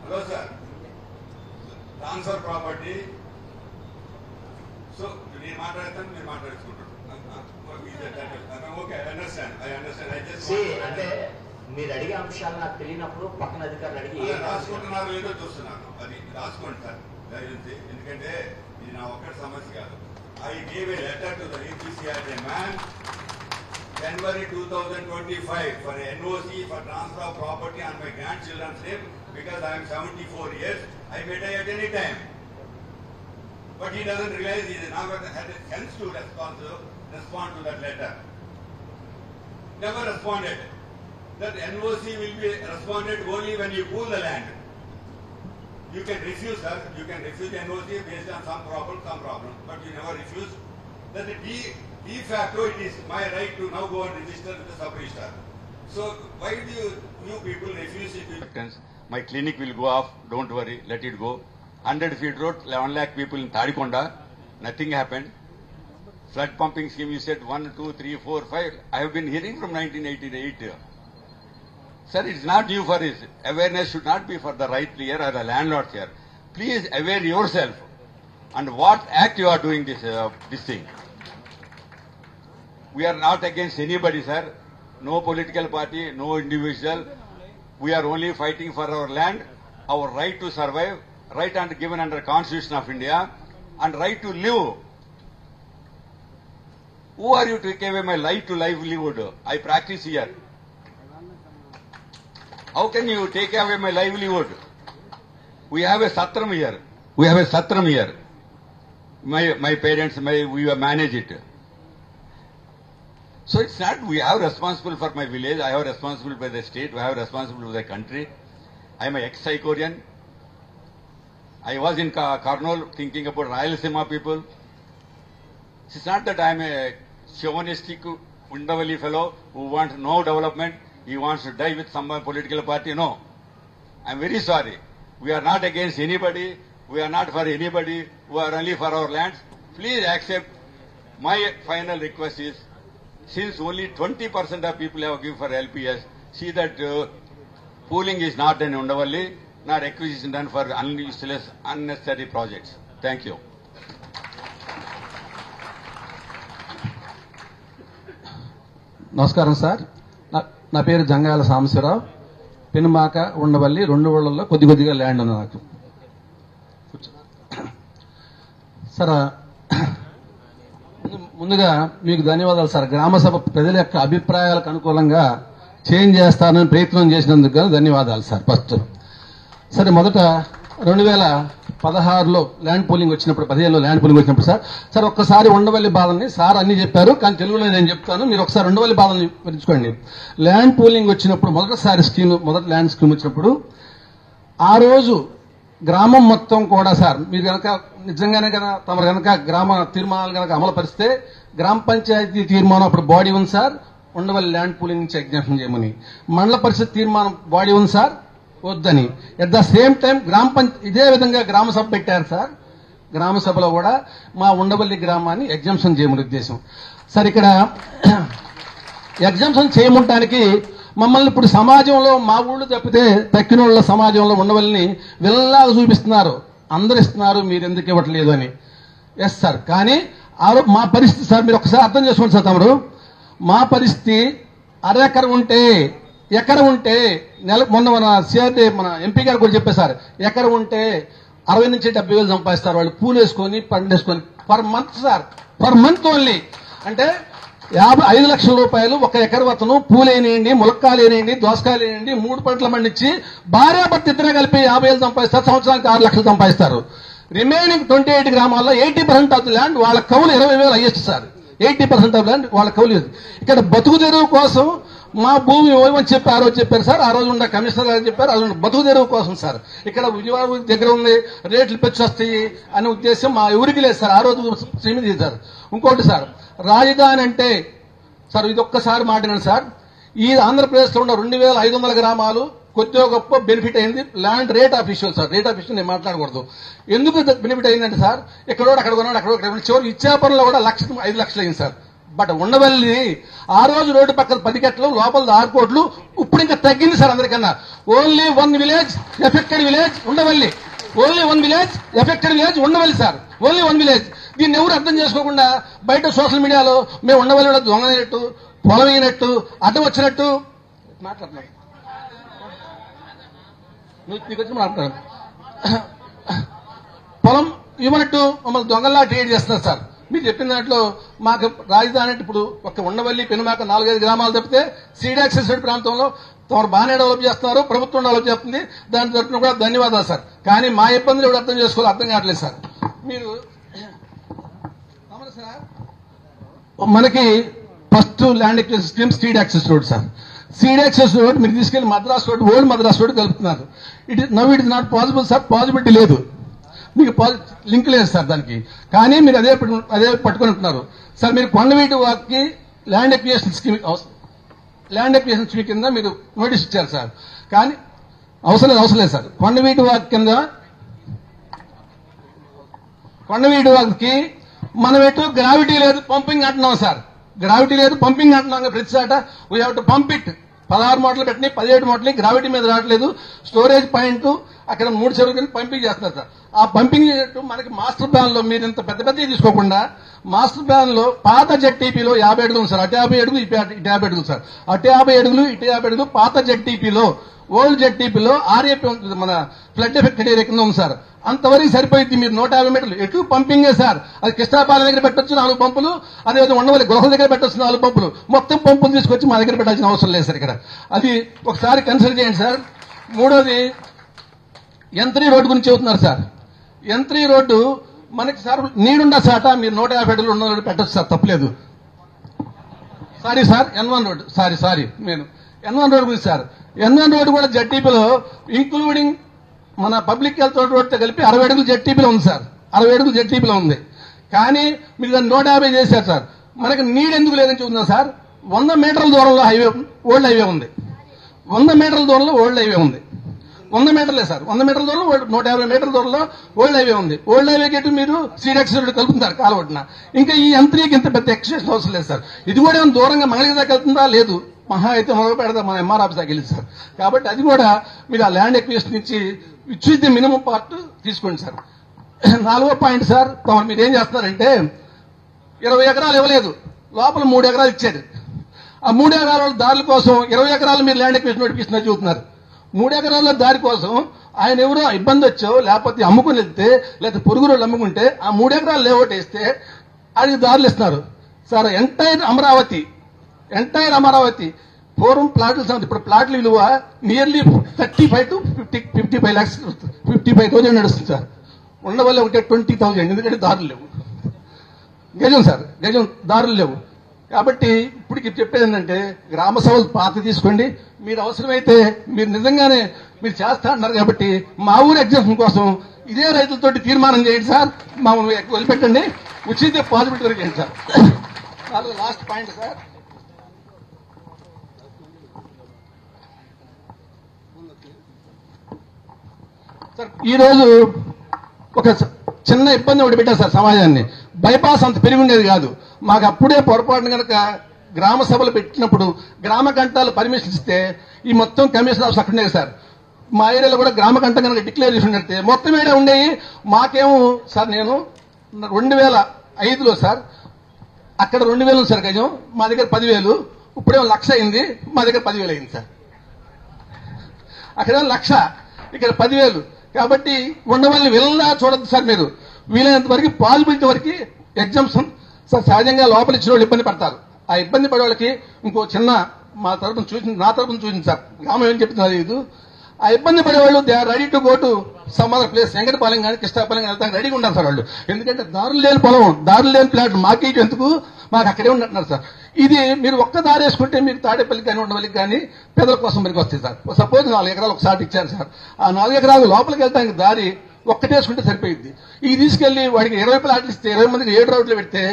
Hello, sir. Transfer property. So, you okay, I understand. I just అంటే మీరు అడిగే అంశాలు నాకు తెలియనప్పుడు పక్కన అధికారులు అడిగి రాసుకుంటున్నారు లేదో చూస్తున్నాను. అది రాసుకోండి సార్ దయచేసి, ఎందుకంటే ఇది నా ఒక్కటి సమస్య కాదు. I gave a letter to the EPCRA man January 2025 for NOC for transfer of property on my grandchildren's name, because I am 74 years. I may die at any time. But he doesn't realize he never had a chance to respond to that letter. Never responded. That NOC will be responded only when you pool the land. You can refuse, sir. You can refuse NOC based on some problem, but you never refuse. That de facto it is my right to now go and register with the sub-registrar. So why do you people refuse it? My clinic will go off. Don't worry. Let it go. 100 feet road, 11 lakh people in Tadikonda. Nothing happened. Flood pumping scheme, you said 1, 2, 3, 4, 5. I have been hearing from 1988. Sir, it's not you for this. Awareness should not be for the right player or the landlord here. Please aware yourself and what act you are doing this thing. We are not against anybody, sir. No political party, no individual. We are only fighting for our land, our right to survive, right and given under Constitution of India, and right to live. Who are you to take away my right to livelihood? I practice here. How can you take away my livelihood? We have a satram here. My parents, we manage it. So it's not we have responsible for my village, I have responsibility by the state, we have responsibility for the country. I am an ex-Psychorian. I was in Kurnool thinking about Rayalaseema people. It's not that I am a chauvinistic Undavalli fellow who wants no development, he wants to die with some political party. No. I am very sorry. We are not against anybody. We are not for anybody. We are only for our lands. Please accept. My final request is, since only 20% of people have given for LPS, see that pooling is not done in Undavalli, not acquisition done for useless, unnecessary projects. Thank you. నమస్కారం sir. నా పేరు జంగాల సాంబశివరావు. పెనుమాక ఉండవల్లి 2 ఊళ్ళల్లో కొద్దిగా land ఉంది నాకు. Sir ముందుగా మీకు ధన్యవాదాలు సార్. గ్రామసభ ప్రజల యొక్క అభిప్రాయాలకు అనుకూలంగా చేంజ్ చేస్తానని ప్రయత్నం చేసినందుకు ధన్యవాదాలు సార్. ఫస్ట్ సరే, మొదట 2016లో ల్యాండ్ పూలింగ్ వచ్చినప్పుడు, 15లో ల్యాండ్ పూలింగ్ వచ్చినప్పుడు సార్ ఒక్కసారి ఉండవల్లి బాధని సార్ అన్ని చెప్పారు, కానీ తెలుగులో నేను చెప్తాను, మీరు ఒకసారి ఉండవల్లి బాధని పెంచుకోండి. ల్యాండ్ పూలింగ్ వచ్చినప్పుడు మొదటి ల్యాండ్ స్కీమ్ వచ్చినప్పుడు ఆ రోజు గ్రామం మొత్తం కూడా సార్, మీరు కనుక నిజంగానే తమరు కనుక గ్రామ తీర్మానాలు కనుక అమలు పరిస్తే, గ్రామ పంచాయతీ తీర్మానం అప్పుడు బాడీ ఉంది సార్, ఉండవల్లి ల్యాండ్ పూలింగ్ నుంచి ఎగ్జామ్షన్ చేయమని. మండల పరిషత్ తీర్మానం బాడీ ఉంది సార్, వద్దని. ఎట్ ద సేమ్ టైం ఇదే విధంగా గ్రామ సభ పెట్టారు సార్. గ్రామ సభలో కూడా మా ఉండవల్లి గ్రామాన్ని ఎగ్జామ్షన్ చేయమని ఉద్దేశం సార్. ఇక్కడ ఎగ్జామ్షన్ చేయమంటానికి మమ్మల్ని ఇప్పుడు సమాజంలో మా ఊళ్ళు తప్పితే తక్కినోళ్ళ సమాజంలో ఉండవల్లిని విల్లలాగా చూపిస్తున్నారు. అందరు ఇస్తున్నారు, మీరు ఎందుకు ఇవ్వట్లేదు అని. ఎస్ సార్, కానీ మా పరిస్థితి సార్ మీరు ఒకసారి అర్థం చేసుకోండి సార్. తమరు మా పరిస్థితి ఎకరం ఉంటే మొన్న మన సిఆర్డీ మన ఎంపీ గారు కూడా చెప్పారు సార్, ఎకరం ఉంటే 60 నుంచి 70 వేలు సంపాదిస్తారు వాళ్ళు, పూలు వేసుకొని పండేసుకొని per month sir, per month only. అంటే 5 లక్షల రూపాయలు ఒక ఎకరం అతను పూలేనియండి, ములక్కాయలు వేయండి, దోసకాయలు వేయండి, 3 పంటలు పండించి భార్యాభర్త ఇద్దరే కలిపి 50 వేలు సంపాదిస్తారు. సంవత్సరానికి 6 లక్షలు సంపాదిస్తారు. రిమైనింగ్ 28 గ్రామాల్లో 80% ఆఫ్ ది ల్యాండ్ వాళ్ళ కౌలు 20 వేలు హైయెస్ట్ సార్. 80% ఆఫ్ ల్యాండ్ వాళ్ళ కౌలు. ఇక్కడ బతుకు తెరువు కోసం మా భూమి ఇవ్వమని చెప్పారు సార్. ఆ రోజు ఉన్న కమిషనర్ గారు చెప్పారు, ఆ రోజు బతుకు తెరువు కోసం సార్. ఇక్కడ విజయవాడ దగ్గర ఉంది, రేట్లు పెంచి వస్తాయి అనే ఉద్దేశం మా ఎవరికి లేదు సార్. ఆ రోజు శ్రీమతి సార్. ఇంకోటి సార్, రాజధాని అంటే సార్ ఇది ఒక్కసారి మాట్లాడండి సార్. ఈ ఆంధ్రప్రదేశ్లో ఉన్న 2500 గ్రామాలు కొద్దిగా గొప్ప బెనిఫిట్ అయింది. Land rate of issue sir, rate of issue నేను మాట్లాడకూడదు. ఎందుకు బెనిఫిట్ అయిందంటే సార్, ఎక్కడోడు అక్కడ కొన్నాడు, అక్కడ చివరికి ఇచ్చాపురంలో కూడా 5 లక్షలు అయింది సార్. బట్ ఉండవల్లి ఆ రోజు రోడ్డు పక్కన 10 కట్టలు, లోపల 6 కోట్లు. ఇప్పుడు ఇంకా తగ్గింది సార్ అందరికన్నా. Only 1 village affected village Undavalli. Only 1 village affected village Undavalli sir. Only 1 village. దీన్ని ఎవరు అర్థం చేసుకోకుండా బయట సోషల్ మీడియాలో మేము ఉండవల్లి దొంగనట్టు, పొలం అయినట్టు, అడ్డం వచ్చినట్టు మాట్లాడుతున్నాను. నీకు వచ్చి మాట్లాడు. పొలం ఇవ్వనట్టు మమ్మల్ని దొంగల్లా ట్రీట్ చేస్తున్నారు సార్. మీరు చెప్పిన దాంట్లో మాకు రాజధాని అంటే ఇప్పుడు ఒక ఉండవల్లి, పెనుమాక 4-5 గ్రామాలు తప్పితే సీడ్ యాక్సెస్ ప్రాంతంలో తమరు బాగానే డెవలప్ చేస్తున్నారు, ప్రభుత్వం డెవలప్ చేస్తుంది. దాని తరఫున కూడా ధన్యవాదాలు సార్. కానీ మా ఇబ్బందులు ఎవరు అర్థం చేసుకోవాలి, అర్థం కావట్లేదు సార్. మీరు సార్ మనకి first land acquisition scheme seed access road sir. Seed access road మీరు తీసుకెళ్లి Madras road, old Madras road కలుపుతున్నారు. It is not possible sir. Possibility లేదు, మీకు లింక్ లేదు సార్ దానికి. కానీ మీరు అదే పట్టుకుని ఉంటున్నారు సార్. మీరు కొండవీటి వాక్కి ల్యాండ్ ఎక్విజిషన్ స్కీమ్ కింద మీరు నోటీస్ ఇచ్చారు సార్. కానీ అవసరం లేదు సార్. కొండవీటి వాక్ కింద కొండవీటి వాక్కి మనం ఎటు గ్రావిటీ లేదు, పంపింగ్ అంటున్నాం సార్. గ్రావిటీ లేదు, పంపింగ్ అంటున్నాం. ప్రతిసాట we have to pump it. 16 మూటలు పెట్టినాయి, 17 మూటలు గ్రావిటీ మీద రావట్లేదు. స్టోరేజ్ పాయింట్ అక్కడ 3 చెరువులు పంపింగ్ చేస్తున్నారు సార్. ఆ పంపింగ్ చేసేట్టు మనకి మాస్టర్ ప్లాన్ లో మీరు ఇంత పెద్ద తీసుకోకుండా మాస్టర్ ప్లాన్ లో పాత జెడ్టీపీలో 50 అడుగులు సార్. అటు 50 అడుగులు, ఇటు 50 అడుగులు సార్. అటు 50 అడుగులు, ఇటు 50 అడుగులు పాత జెడ్టీపీలో. ఓల్డ్ జెడ్టీపీలో ఆర్ఏపీ ఉంటుంది, మన ఫ్లడ్ ఎఫెక్టెడ్ ఏరియా కింద ఉంది సార్. అంతవరకు సరిపోయింది. మీరు 150 మీటర్లు ఎటు పంపింగే సార్. అది కృష్ణాపాలెం దగ్గర పెట్టొచ్చు 4 పంపులు, అదేవిధంగా ఉండవల్లి గృహల దగ్గర పెట్టొచ్చు 4 పంపులు. మొత్తం పంపులు తీసుకొచ్చి మా దగ్గర పెట్టాల్సిన అవసరం లేదు సార్. ఇక్కడ అది ఒకసారి కన్సిడర్ చేయండి సార్. మూడోది N3 రోడ్డు గురించి చెబుతున్నారు సార్. N3 రోడ్డు మనకి సార్ నీడుండ సాట మీరు 150 అడుగులు ఉన్న రోడ్డు పెట్టచ్చు సార్, తప్పలేదు. Sorry sir, N1 road sorry నేను N1 రోడ్డు గురించి సార్. N1 రోడ్డు కూడా జెడ్టీపీలో ఇంక్లూడింగ్ మన పబ్లిక్ హెల్త్ రోడ్తో కలిపి 60 అడుగులు జెడ్టీపీలో ఉంది సార్. 60 అడుగులు జెడ్టీపీలో ఉంది. కానీ మీరు దాన్ని 150 చేశారు సార్. మనకి నీడు ఎందుకు లేదని చెబుతున్నా సార్. 100 మీటర్ల దూరంలో ఓల్డ్ హైవే ఉంది. 100 మీటర్ల దూరంలో ఓల్డ్ హైవే ఉంది. 100 మీటర్లే సార్, 100 మీటర్ల దూరంలో 150 మీటర్ల దూరంలో ఓల్డ్ హైవే ఉంది. ఓల్డ్ హైవే గేటు మీరు సీడెక్స్ రోడ్డు కలుపుతున్నారు కాలవడ్న. ఇంకా ఈ M3కి ఇంత పెద్ద ఎక్స్టెన్షన్ అవసరం లేదు సార్. ఇది కూడా ఏమైనా దూరంగా మంగళగిరి దాకా వెళ్తుందా? లేదు. మహా అయితే మొదలు పెడతా మన MR ఆఫీస్ దాకా వెళ్ళింది సార్. కాబట్టి అది కూడా మీరు ఆ ల్యాండ్ ఎక్విజిషన్ నుంచి ఇచ్చి మినిమం పార్ట్ తీసుకోండి సార్. 4వ పాయింట్ సార్, మీరు ఏం చేస్తున్నారంటే 20 ఎకరాలు ఇవ్వలేదు, లోపల 3 ఎకరాలు ఇచ్చారు. ఆ 3 ఎకరాల దారుల కోసం 20 ఎకరాలు మీరు ల్యాండ్ ఎక్విజిషన్ నోటిఫికేషన్ చూస్తున్నారు. 3 ఎకరాల దారి కోసం ఆయన ఎవరో ఇబ్బంది వచ్చో లేకపోతే అమ్ముకుని వెళ్తే లేకపోతే పొరుగు రోజులు అమ్ముకుంటే ఆ 3 ఎకరాలు లేఅవుట్ వేస్తే అది దారులు ఇస్తున్నారు సార్. ఎంటైర్ అమరావతి పూర్వం ప్లాట్లు ఇప్పుడు ప్లాట్ల విలువ నియర్లీ 35 to 55 lakhs 55,000 నడుస్తుంది సార్. ఉండవల్ల ఒకటే 20,000, ఎందుకంటే దారులు లేవు. గజం దారులు లేవు. కాబట్టి ఇప్పటికి చెప్పేది ఏంటంటే గ్రామ సభలు పాత తీసుకోండి. మీరు అవసరమైతే మీరు నిజంగానే మీరు చేస్తా అన్నారు కాబట్టి మా ఊరు ఎగ్జామ్షన్ కోసం ఇదే రైతులతోటి తీర్మానం చేయండి సార్. మమ్మల్ని వదిలిపెట్టండి, ఉచిత పాజిబిలిటీ వరకు చేయండి సార్. లాస్ట్ పాయింట్ సార్, ఈరోజు ఒక చిన్న ఇబ్బంది ఒకటి పెట్టారు సార్ సమాజాన్ని. బైపాస్ అంత పెరిగి ఉండేది కాదు. మాకు అప్పుడే పొరపాటున కనుక గ్రామ సభలు పెట్టినప్పుడు గ్రామ కంటాలు పర్మిషన్ ఇస్తే ఈ మొత్తం కమిషన్ ఆఫీస్ అక్కడ ఉండేది సార్. మా ఏరియాలో కూడా గ్రామ కంటం కనుక డిక్లేర్ చేసి ఉండితే మొత్తం ఏడే ఉండేవి. మాకేమో సార్ నేను 2005లో సార్ అక్కడ 2,000 సార్ గజం, మా దగ్గర 10,000. ఇప్పుడేమో 1,00,000 అయింది, మా దగ్గర 10,000 అయింది సార్. అక్కడేమో 1,00,000, ఇక్కడ 10,000. కాబట్టి ఉండవల్ని వెళ్ళా చూడద్దు సార్. మీరు వీలైనంత వరకు పాజిబిలిటీ వరకు ఎగ్జామ్షన్ సార్. సహజంగా లోపల ఇచ్చిన వాళ్ళు ఇబ్బంది పడతారు. ఆ ఇబ్బంది పడే వాళ్ళకి ఇంకో చిన్న నా తరపున చూసింది సార్. గ్రామం ఏం చెప్తున్నారు ఇది, ఆ ఇబ్బంది పడేవాళ్ళు they are ready to go to some other place. Venkatapalem కానీ కృష్ణాపాలెం కానీ వెళ్తానికి రెడీగా ఉంటారు సార్ వాళ్ళు. ఎందుకంటే దారులు లేని పొలం, దారులు లేని ప్లాట్ మాకు ఎందుకు, మాకు అక్కడే ఉంటున్నారు సార్. ఇది మీరు ఒక్క దారి వేసుకుంటే మీకు తాడేపల్లికి కానీ ఉండవల్లికి కానీ పెదల కోసం మనకి వస్తాయి సార్. సపోజ్ 4 ఎకరాలు ఒకసారి ఇచ్చారు సార్. ఆ 4 ఎకరాలు లోపలికి వెళ్తానికి దారి ఒక్కటేసుకుంటే సరిపోయింది. ఇది తీసుకెళ్లి వాడికి 20 ప్లాట్లు ఇస్తే 20 మందికి 7 రోడ్లు పెడితే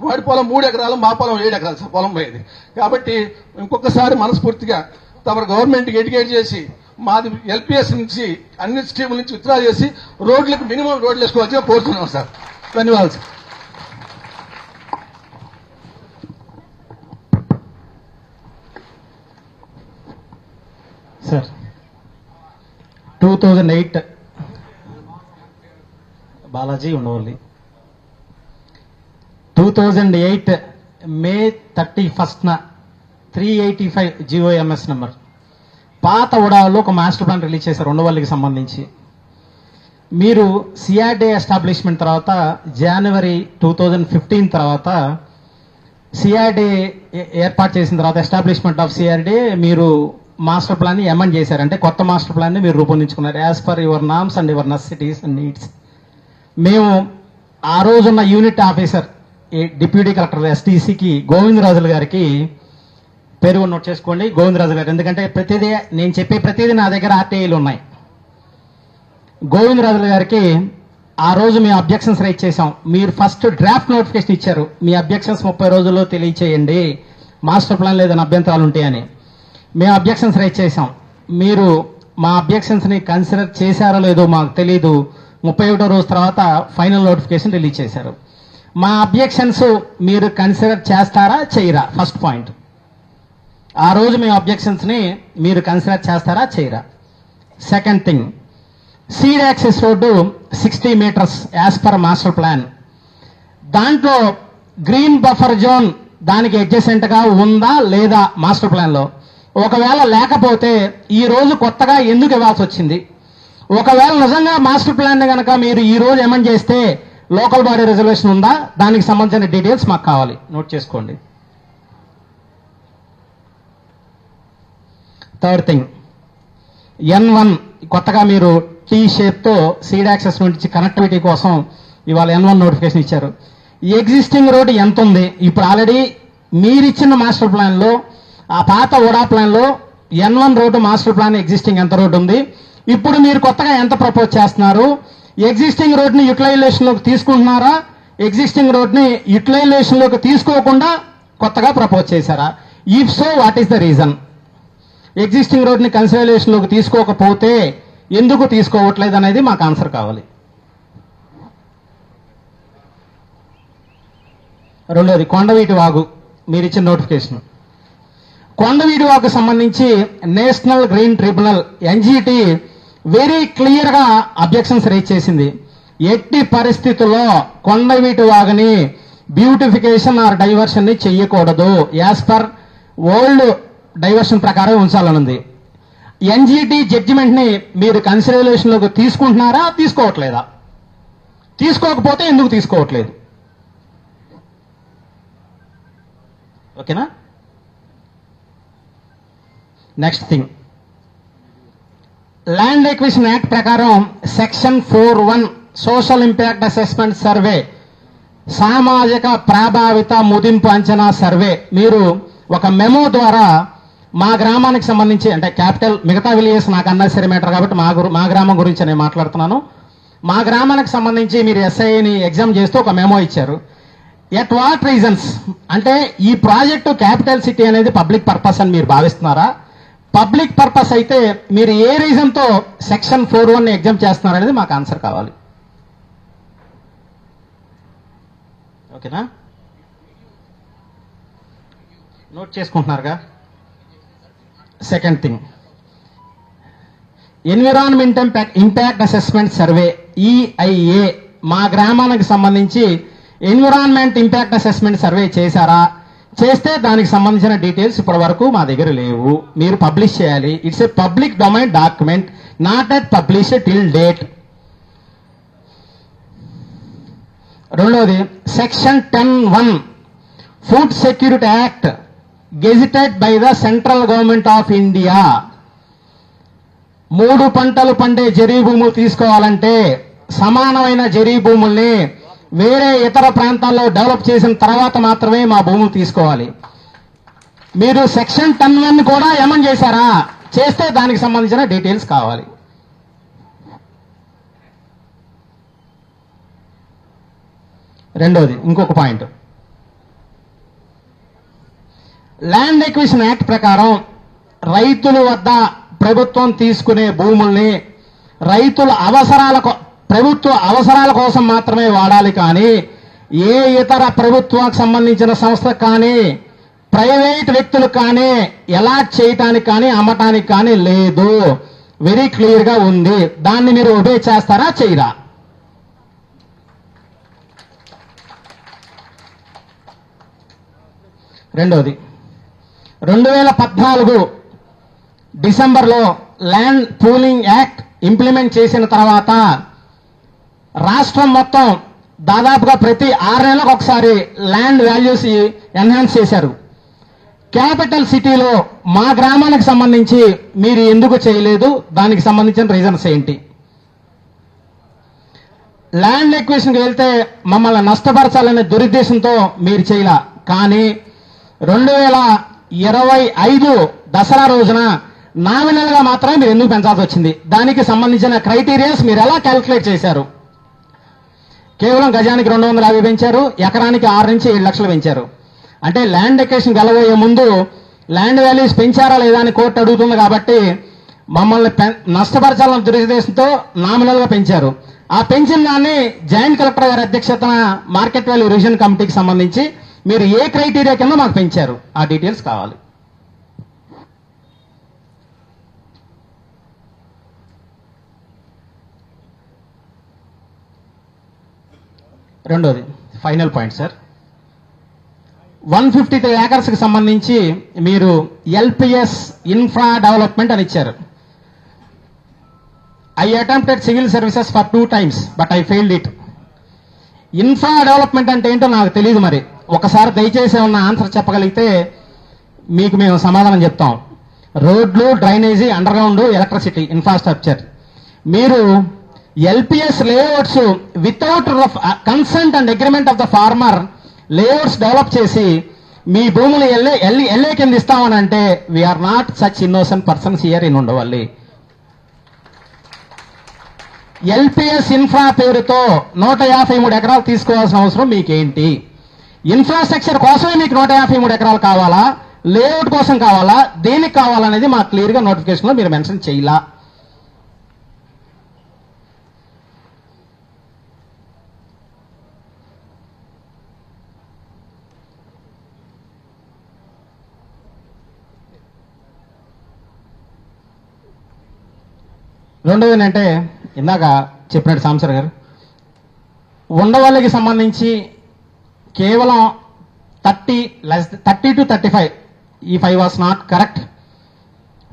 వాడి పొలం 3 ఎకరాలు, మా పొలం 7 ఎకరాలు సార్ పొలం పోయేది. కాబట్టి ఇంకొకసారి మనస్ఫూర్తిగా తమ గవర్నమెంట్కి ఎడ్యుకేట్ చేసి మాది LPS నుంచి అన్ని స్కీముల నుంచి విత్డ్రా చేసి రోడ్లకు మినిమం రోడ్లు వేసుకోవాల్సిగా కోరుతున్నాం సార్. ధన్యవాదాలు sir. Sir 2008 Balaji Undavalli 2008 May 31న 385 GOMS number పాత ఉడాలో ఒక మాస్టర్ ప్లాన్ రిలీజ్ చేశారు ఉండవల్లికి సంబంధించి. మీరు CRDA ఎస్టాబ్లిష్మెంట్ తర్వాత January 2015 తర్వాత CRDA ఏర్పాటు చేసిన తర్వాత ఎస్టాబ్లిష్మెంట్ ఆఫ్ CRDA మీరు మాస్టర్ ప్లాన్ ని అమెండ్ చేశారు. అంటే కొత్త మాస్టర్ ప్లాన్ ని మీరు రూపొందించుకున్నారు as per your norms and your necessities and needs. మేము ఆ రోజున్న యూనిట్ ఆఫీసర్ డిప్యూటీ కలెక్టర్ STCకి గోవిందరాజులు గారికి పేరు నోట్ చేసుకోండి, గోవిందరాజు గారు. ఎందుకంటే ప్రతిదీ నేను చెప్పే ప్రతిదీ నా దగ్గర RTIలు ఉన్నాయి. గోవిందరాజులు గారికి ఆ రోజు మేము అబ్జెక్షన్స్ రైజ్ చేశాం. మీరు ఫస్ట్ డ్రాఫ్ట్ నోటిఫికేషన్ ఇచ్చారు, మీ అబ్జెక్షన్స్ 30 రోజుల్లో తెలియచేయండి, మాస్టర్ ప్లాన్ లేదని అభ్యంతరాలు ఉంటాయని. మేము అబ్జెక్షన్స్ రైజ్ చేశాం. మీరు మా అబ్జెక్షన్స్ ని కన్సిడర్ చేశారో లేదో మాకు తెలీదు. 31వ రోజు తర్వాత ఫైనల్ నోటిఫికేషన్ రిలీజ్ చేశారు. మా అబ్జెక్షన్స్ మీరు కన్సిడర్ చేస్తారా చేయరా? First point. ఆ రోజు మేము అబ్జెక్షన్స్ ని మీరు కన్సిడర్ చేస్తారా చేయరా? Second thing, seed access road 60 metres as per master plan. దాంట్లో గ్రీన్ బఫర్ జోన్ దానికి అడ్జసెంట్ గా ఉందా లేదా మాస్టర్ ప్లాన్ లో? ఒకవేళ లేకపోతే ఈ రోజు కొత్తగా ఎందుకు ఇవ్వాల్సి వచ్చింది? ఒకవేళ నిజంగా మాస్టర్ ప్లాన్ ని కనుక మీరు ఈ రోజు అమెండ్ చేస్తే లోకల్ బాడీ రిజర్వేషన్ ఉందా? దానికి సంబంధించిన డీటెయిల్స్ మాకు కావాలి, నోట్ చేసుకోండి. థర్డ్ థింగ్, N1 కొత్తగా మీరు T షేప్ తో సీడ్ యాక్సెస్ నుంచి కనెక్టివిటీ కోసం ఇవాళ N1 నోటిఫికేషన్ ఇచ్చారు. ఎగ్జిస్టింగ్ రోడ్ ఎంత ఉంది? ఇప్పుడు ఆల్రెడీ మీరిచ్చిన మాస్టర్ ప్లాన్ లో ఆ పాత ఓడా ప్లాన్ లో N1 road master plan existing ఎంత రోడ్డు ఉంది? ఇప్పుడు మీరు కొత్తగా ఎంత ప్రపోజ్ చేస్తున్నారు? ఎగ్జిస్టింగ్ రోడ్ ని యూటిలైజేషన్ లోకి తీసుకుంటున్నారా? ఎగ్జిస్టింగ్ రోడ్ ని యూటిలైజేషన్ లోకి తీసుకోకుండా కొత్తగా ప్రపోజ్ చేశారా? If so what is the reason? Existing road ని కన్సిడరేషన్ లోకి తీసుకోకపోతే ఎందుకు తీసుకోవట్లేదు అనేది మాకు ఆన్సర్ కావాలి. రెండోది కొండవీటి వాగు, మీరు ఇచ్చిన నోటిఫికేషన్. కొండవీటి వాగుకు సంబంధించి national green tribunal NGT very clear గా అబ్జెక్షన్స్ రేజ్ చేసింది. ఎట్టి పరిస్థితుల్లో కొండవీటి వాగుని బ్యూటిఫికేషన్ ఆర్ డైవర్షన్ ని చెయ్యకూడదు, యాజ్ పర్ ఓల్డ్ డైవర్షన్ ప్రకారం ఉంచాలనుంది. ఎన్జిటి జడ్జిమెంట్ ని మీరు కన్సిడరేషన్ లోకి తీసుకుంటున్నారా, తీసుకోవట్లేదా? తీసుకోకపోతే ఎందుకు తీసుకోవట్లేదు? ఓకేనా? Next thing, land acquisition act ప్రకారం section 4(1) social impact assessment survey, సామాజిక ప్రభావిత ముదింపు అంచనా సర్వే, మీరు ఒక మెమో ద్వారా మా గ్రామానికి సంబంధించి, అంటే క్యాపిటల్ మిగతా విలేజెస్ నాకు అన్నెసరీ మ్యాటర్ కాబట్టి మా గ్రామం గురించి నేను మాట్లాడుతున్నాను. మా గ్రామానికి సంబంధించి మీరు ఎస్ఐని ఎగ్జామ్ చేస్తూ ఒక మెమో ఇచ్చారు. ఎట్ వాట్ రీజన్స్, అంటే ఈ ప్రాజెక్టు క్యాపిటల్ సిటీ అనేది పబ్లిక్ పర్పస్ అని మీరు భావిస్తున్నారా? పబ్లిక్ పర్పస్ అయితే మీరు ఏ రీజన్ తో సెక్షన్ 4(1) ఎగ్జామ్ చేస్తున్నారు అనేది మాకు ఆన్సర్ కావాలి. ఓకేనా? నోట్ చేసుకుంటున్నారుగా? Second thing, environment impact assessment survey EIA, మా గ్రామానికి సంబంధించి ఎన్విరాన్మెంట్ ఇంపాక్ట్ అసెస్మెంట్ సర్వే చేశారా? చేస్తే దానికి సంబంధించిన డీటెయిల్స్ ఇప్పటి వరకు మా దగ్గర లేవు, మీరు పబ్లిష్ చేయాలి. It's a public domain document, not at publish till date. రెండోది, section 10(1) food security act gazetted by the central government of India. 3 పంటలు పండే జరీ భూములు తీసుకోవాలంటే సమానమైన జరీ భూముల్ని వేరే ఇతర ప్రాంతాల్లో డెవలప్ చేసిన తర్వాత మాత్రమే మా భూములు తీసుకోవాలి. మీరు సెక్షన్ 10(1) కూడా ఎమన్ చేశారా? చేస్తే దానికి సంబంధించిన డీటెయిల్స్ కావాలి. రెండోది, ఇంకొక పాయింట్, ల్యాండ్ ఎక్విజిషన్ యాక్ట్ ప్రకారం రైతుల వద్ద ప్రభుత్వం తీసుకునే భూముల్ని రైతుల ప్రభుత్వ అవసరాల కోసం మాత్రమే వాడాలి, కానీ ఏ ఇతర ప్రభుత్వానికి సంబంధించిన సంస్థకు కానీ ప్రైవేట్ వ్యక్తులకు కానీ అలాట్ చేయటానికి కానీ అమ్మటానికి కానీ లేదు. వెరీ క్లియర్ గా ఉంది. దాన్ని మీరు ఒబే చేస్తారా, చేయరా? రెండోది, 2014 డిసెంబర్లో ల్యాండ్ పూలింగ్ యాక్ట్ ఇంప్లిమెంట్ చేసిన తర్వాత రాష్ట్రం మొత్తం దాదాపుగా ప్రతి 6 నెలలకు ఒకసారి ల్యాండ్ వాల్యూస్ ఎన్హాన్స్ చేశారు. క్యాపిటల్ సిటీలో మా గ్రామానికి సంబంధించి మీరు ఎందుకు చేయలేదు? దానికి సంబంధించిన రీజన్స్ ఏంటి? ల్యాండ్ ఎక్విజిషన్కి వెళ్తే మమ్మల్ని నష్టపరచాలనే దురుద్దేశంతో మీరు చేయలా, కానీ 2025 దసరా రోజున నామినల్ గా మాత్రమే మీరు ఎందుకు పెంచాల్సి వచ్చింది? దానికి సంబంధించిన క్రైటీరియాస్ మీరు ఎలా క్యాల్కులేట్ చేశారు? కేవలం గజానికి 250 పెంచారు, ఎకరానికి 6 నుంచి 7 లక్షలు పెంచారు. అంటే ల్యాండ్ ఎక్విజిషన్ వెళ్ళబోయే ముందు ల్యాండ్ వాల్యూస్ పెంచారా లేదా అని కోర్టు అడుగుతుంది కాబట్టి మమ్మల్ని నష్టపరచాలన్న దురుద్దేశంతో నామినల్ గా పెంచారు. ఆ పెంచిన దాన్ని జాయింట్ కలెక్టర్ గారి అధ్యక్షతన మార్కెట్ వాల్యూ రివిజన్ కమిటీకి సంబంధించి మీరు ఏ క్రైటీరియా కింద మాకు పెంచారు? ఆ డీటెయిల్స్ కావాలి. రెండోది, ఫైనల్ పాయింట్ సార్, 153 ఏకర్స్ కి సంబంధించి మీరు LPS ఇన్ఫ్రా డెవలప్మెంట్ అని ఇచ్చారు. I attempted civil services for 2 times, but I failed it. Infra development అంటే ఏంటో నాకు తెలియదు. మరి ఒకసారి దయచేసి ఉన్న ఆన్సర్ చెప్పగలిగితే మీకు మేము సమాధానం చెప్తాం. రోడ్లు, drainage, underground, electricity infrastructure. మీరు LPS layouts without consent and agreement of the farmer layouts develop చేసి మీ భూములు ఎల్ఏ కింద ఇస్తామని అంటే we're not such innocent persons here in Undavalli. LPS infra పేరుతో 153 ఎకరాలు తీసుకోవాల్సిన అవసరం మీకేంటి? ఇన్ఫ్రాస్ట్రక్చర్ కోసమే మీకు 153 ఎకరాలు కావాలా, లేఅవుట్ కోసం కావాలా, దేనికి కావాలనేది మాకు క్లియర్ గా నోటిఫికేషన్ లో మీరు మెన్షన్ చేయాలా? రెండోది ఏంటంటే ఇందాక చెప్పినట్టు సాంసర్ గారు ఉండవల్లికి సంబంధించి కేవలం 30 to 35 ఈ 5 వాస్ నాట్ కరెక్ట్.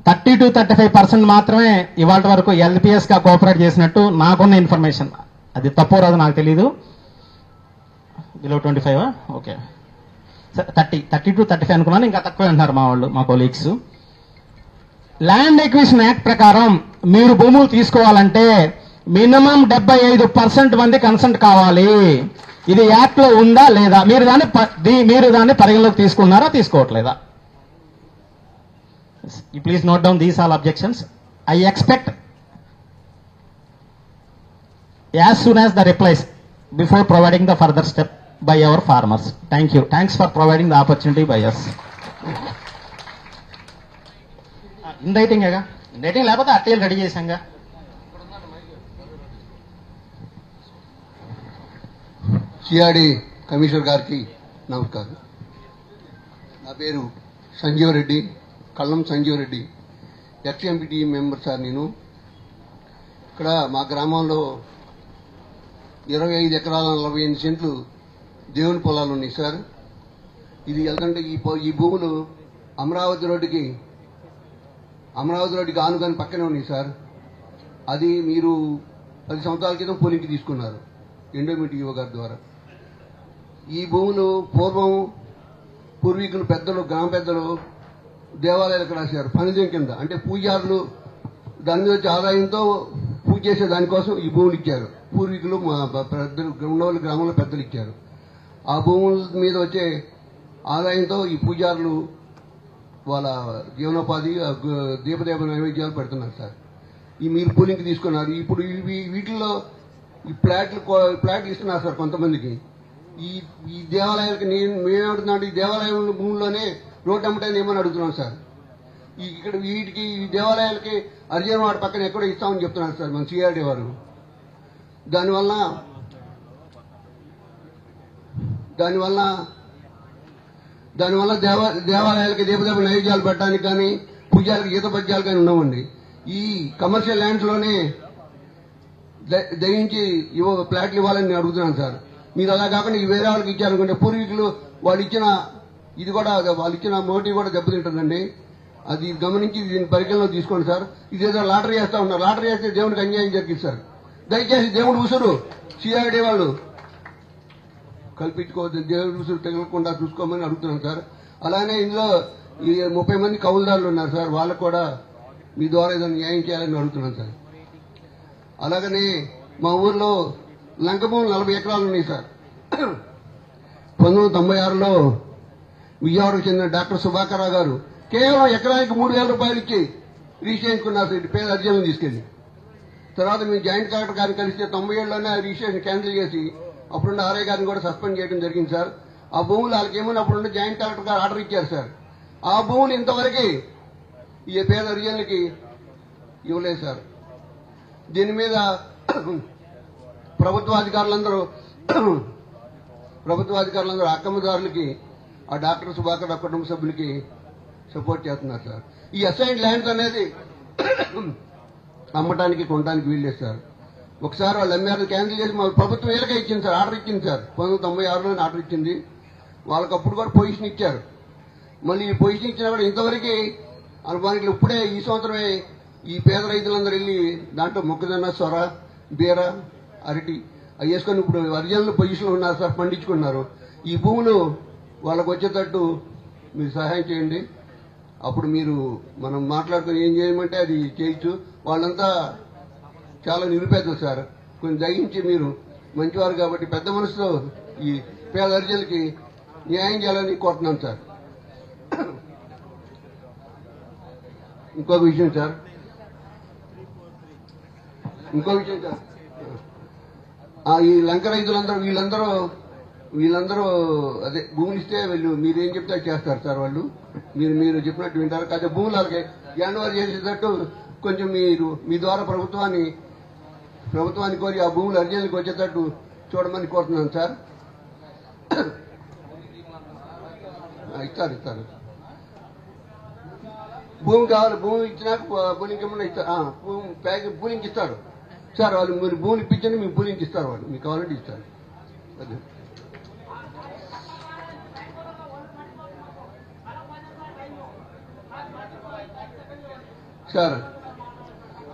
30 to 35% మాత్రమే ఇవాళ వరకు ఎల్పిఎస్ గా కోఆపరేట్ చేసినట్టు నాకున్న ఇన్ఫర్మేషన్. అది తప్పో రాదు నాకు తెలీదు. బిలో 25 ఓకే 30 to 35 అనుకున్నాను, ఇంకా తక్కువే అంటున్నారు మా వాళ్ళు, మా కొలీగ్స్. ల్యాండ్ ఎక్విజిషన్ యాక్ట్ ప్రకారం మీరు భూములు తీసుకోవాలంటే మినిమం 75% మంది కన్సెంట్ కావాలి. ఇది యాక్ట్ లో ఉందా లేదా? మీరు దాన్ని పరిగణలోకి తీసుకున్నారా తీసుకోవట్లేదా? Please note down these all objections. I expect as soon as the replies before providing the further step by our farmers. Thank you. Thanks for providing the opportunity by us. In writing లేకపోతే అట్టేలు ready చేశాంగా. CRD commissioner గారికి నమస్కారం. నా పేరు Sanjeev Reddy, Kallam Sanjeev Reddy, ex MPT member sir. నేను ఇక్కడ మా గ్రామంలో 25 ఎకరాల 48 సెంట్లు దేవుని పొలాలు ఉన్నాయి సార్. ఇది ఎందుకంటే ఈ భూములు అమరావతి రోడ్డుకి ఆనుకొని పక్కనే ఉన్నాయి సార్. అది మీరు 10 సంవత్సరాల క్రితం పోలింగ్కి తీసుకున్నారు ఎండోమెంట్ యువ గారి ద్వారా. ఈ భూములు పూర్వీకులు పెద్దలు, గ్రామ పెద్దలు దేవాలయాలకు రాశారు ఫణిజం కింద. అంటే పూజారులు దాని మీద వచ్చే ఆదాయంతో పూజ చేసే దానికోసం ఈ భూములు ఇచ్చారు. పూర్వీకులు పెద్దలు ఉండవల్లి గ్రామంలో పెద్దలు ఇచ్చారు. ఆ భూముల మీద వచ్చే ఆదాయంతో ఈ పూజారులు వాళ్ళ జీవనోపాధి దీపదేవ నైవేద్యాలు పెడుతున్నారు సార్. ఈ మీరు పూలింగ్కి తీసుకున్నారు. ఇప్పుడు వీటిల్లో ఈ ఫ్లాట్లు ఇస్తున్నారు సార్ కొంతమందికి. ఈ దేవాలయాలకి మేమేమంటున్నాం, ఈ దేవాలయం భూముల్లోనే రోడ్డు అమ్మటాన్ని ఏమని అడుగుతున్నాం సార్. ఇక్కడ వీటికి ఈ దేవాలయాలకి అర్జున వాడి పక్కన ఎక్కడో ఇస్తామని చెప్తున్నారు సార్ మన సిఆర్డీ వారు. దానివల్ల దేవాలయాలకి దీపదేవ నైవేద్యాలు పెట్టడానికి కానీ పూజారికి గీత పద్యాలు కానీ ఉండవండి. ఈ కమర్షియల్ ల్యాండ్స్ లోనే దయించి ఫ్లాట్లు ఇవ్వాలని నేను అడుగుతున్నాను సార్. మీరు అలా కాకుండా వేరే వాళ్ళకి ఇచ్చారనుకుంటే పూర్వీకులు వాళ్ళు ఇచ్చిన మోటివ్ కూడా దెబ్బతింటుందండి. అది గమనించి దీన్ని పరిగణలో తీసుకోండి సార్. ఇదేదో లాటరీ వేస్తా ఉన్నారు. లాటరీ వేస్తే దేవునికి అన్యాయం జరిగింది సార్. దయచేసి దేవుడు ఉసురు సిఆర్డీ వాళ్ళు కల్పించుకోవద్దు, దేవుడి ఉసురు తగలకుండా చూసుకోమని అడుగుతున్నాం సార్. అలానే ఇందులో ఈ 30 మంది కౌలుదారులు ఉన్నారు సార్. వాళ్ళకు కూడా మీ ద్వారా ఏదో న్యాయం చేయాలని అడుగుతున్నాను సార్. అలాగనే మా ఊర్లో లంకభూములు 40 ఎకరాలు ఉన్నాయి సార్. 1996లో విజయవాడకు చెందిన డాక్టర్ సుభాకర్ గారు కేవలం ఎకరానికి 3,000 రూపాయలు ఇచ్చి రిజిస్టర్ చేయించుకున్నారు సార్. పేద అర్జీలను తీసుకెళ్లి. తర్వాత మేము జాయింట్ కలెక్టర్ గారిని కలిస్తే 97లోనే రిజిస్ట్రేషన్ క్యాన్సిల్ చేసి అప్పుడున్న ఆర్ఐ గారిని కూడా సస్పెండ్ చేయడం జరిగింది సార్. ఆ భూములు వాళ్ళకి ఏమని అప్పుడున్న జాయింట్ కలెక్టర్ గారు ఆర్డర్ ఇచ్చారు సార్. ఆ భూములు ఇంతవరకు ఈ పేద అర్జీలకి ఇవ్వలేదు సార్. దీని మీద ప్రభుత్వాధికారులందరూ అక్కమ్మదారులకి ఆ డాక్టర్ సుభాకర్ కుటుంబ సభ్యులకి సపోర్ట్ చేస్తున్నారు సార్. ఈ అసైన్డ్ ల్యాండ్స్ అనేది అమ్మటానికి కొనడానికి వీల్లేదు సార్. ఒకసారి వాళ్ళు అమ్మారు, క్యాన్సిల్ చేసి మా ప్రభుత్వం వీళ్ళకే ఇచ్చింది సార్, ఆర్డర్ ఇచ్చింది సార్. 1996లోనే ఆర్డర్ ఇచ్చింది. వాళ్ళకి అప్పుడు కూడా పొజిషన్ ఇచ్చారు. మళ్ళీ ఈ పొజిషన్ ఇచ్చినా కూడా ఇంతవరకు అనుభవానికి ఇప్పుడే ఈ సంవత్సరమే ఈ పేద రైతులందరూ వెళ్ళి దాంట్లో మొక్కజొన్న, సొర, బీర, అరటి అవి వేసుకొని ఇప్పుడు ఒరిజినల్ పొజిషన్లో ఉన్నారు సార్, పండించుకున్నారు. ఈ భూములు వాళ్ళకు వచ్చేటట్టు మీరు సహాయం చేయండి. అప్పుడు మనం మాట్లాడుకుని ఏం చేయమంటే అది చేయొచ్చు. వాళ్ళంతా చాలా నిరుపేదలు సార్. కొంచెం దయించి మీరు మంచివారు కాబట్టి పెద్ద మనసుతో ఈ పేద అర్జీలకి న్యాయం చేయాలని కోరుతున్నాను సార్. ఇంకొక విషయం సార్, ఈ లంక రైతులందరూ వీళ్ళందరూ అదే భూములు ఇస్తే వీళ్ళు మీరేం చెప్తే చేస్తారు సార్. వాళ్ళు మీరు చెప్పినట్టు వింటారు. కాకపోతే భూములు వాళ్ళకి యాన్వర్ చేసేటట్టు కొంచెం మీరు మీ ద్వారా ప్రభుత్వాన్ని కోరి ఆ భూములు అర్జీలకు వచ్చేటట్టు చూడమని కోరుతున్నాను సార్. ఇస్తారు భూమి కావాలి, భూమి ఇచ్చినాక పూలింగ్ ఏమన్నా ఇస్తారు, పూలింగ్ ఇస్తాడు సార్. వాళ్ళు మీరు భూమిని ఇప్పించండి, మీకు పూలింగ్ ఇస్తారు, వాళ్ళు మీకు కావాలంటే ఇస్తారు. అదే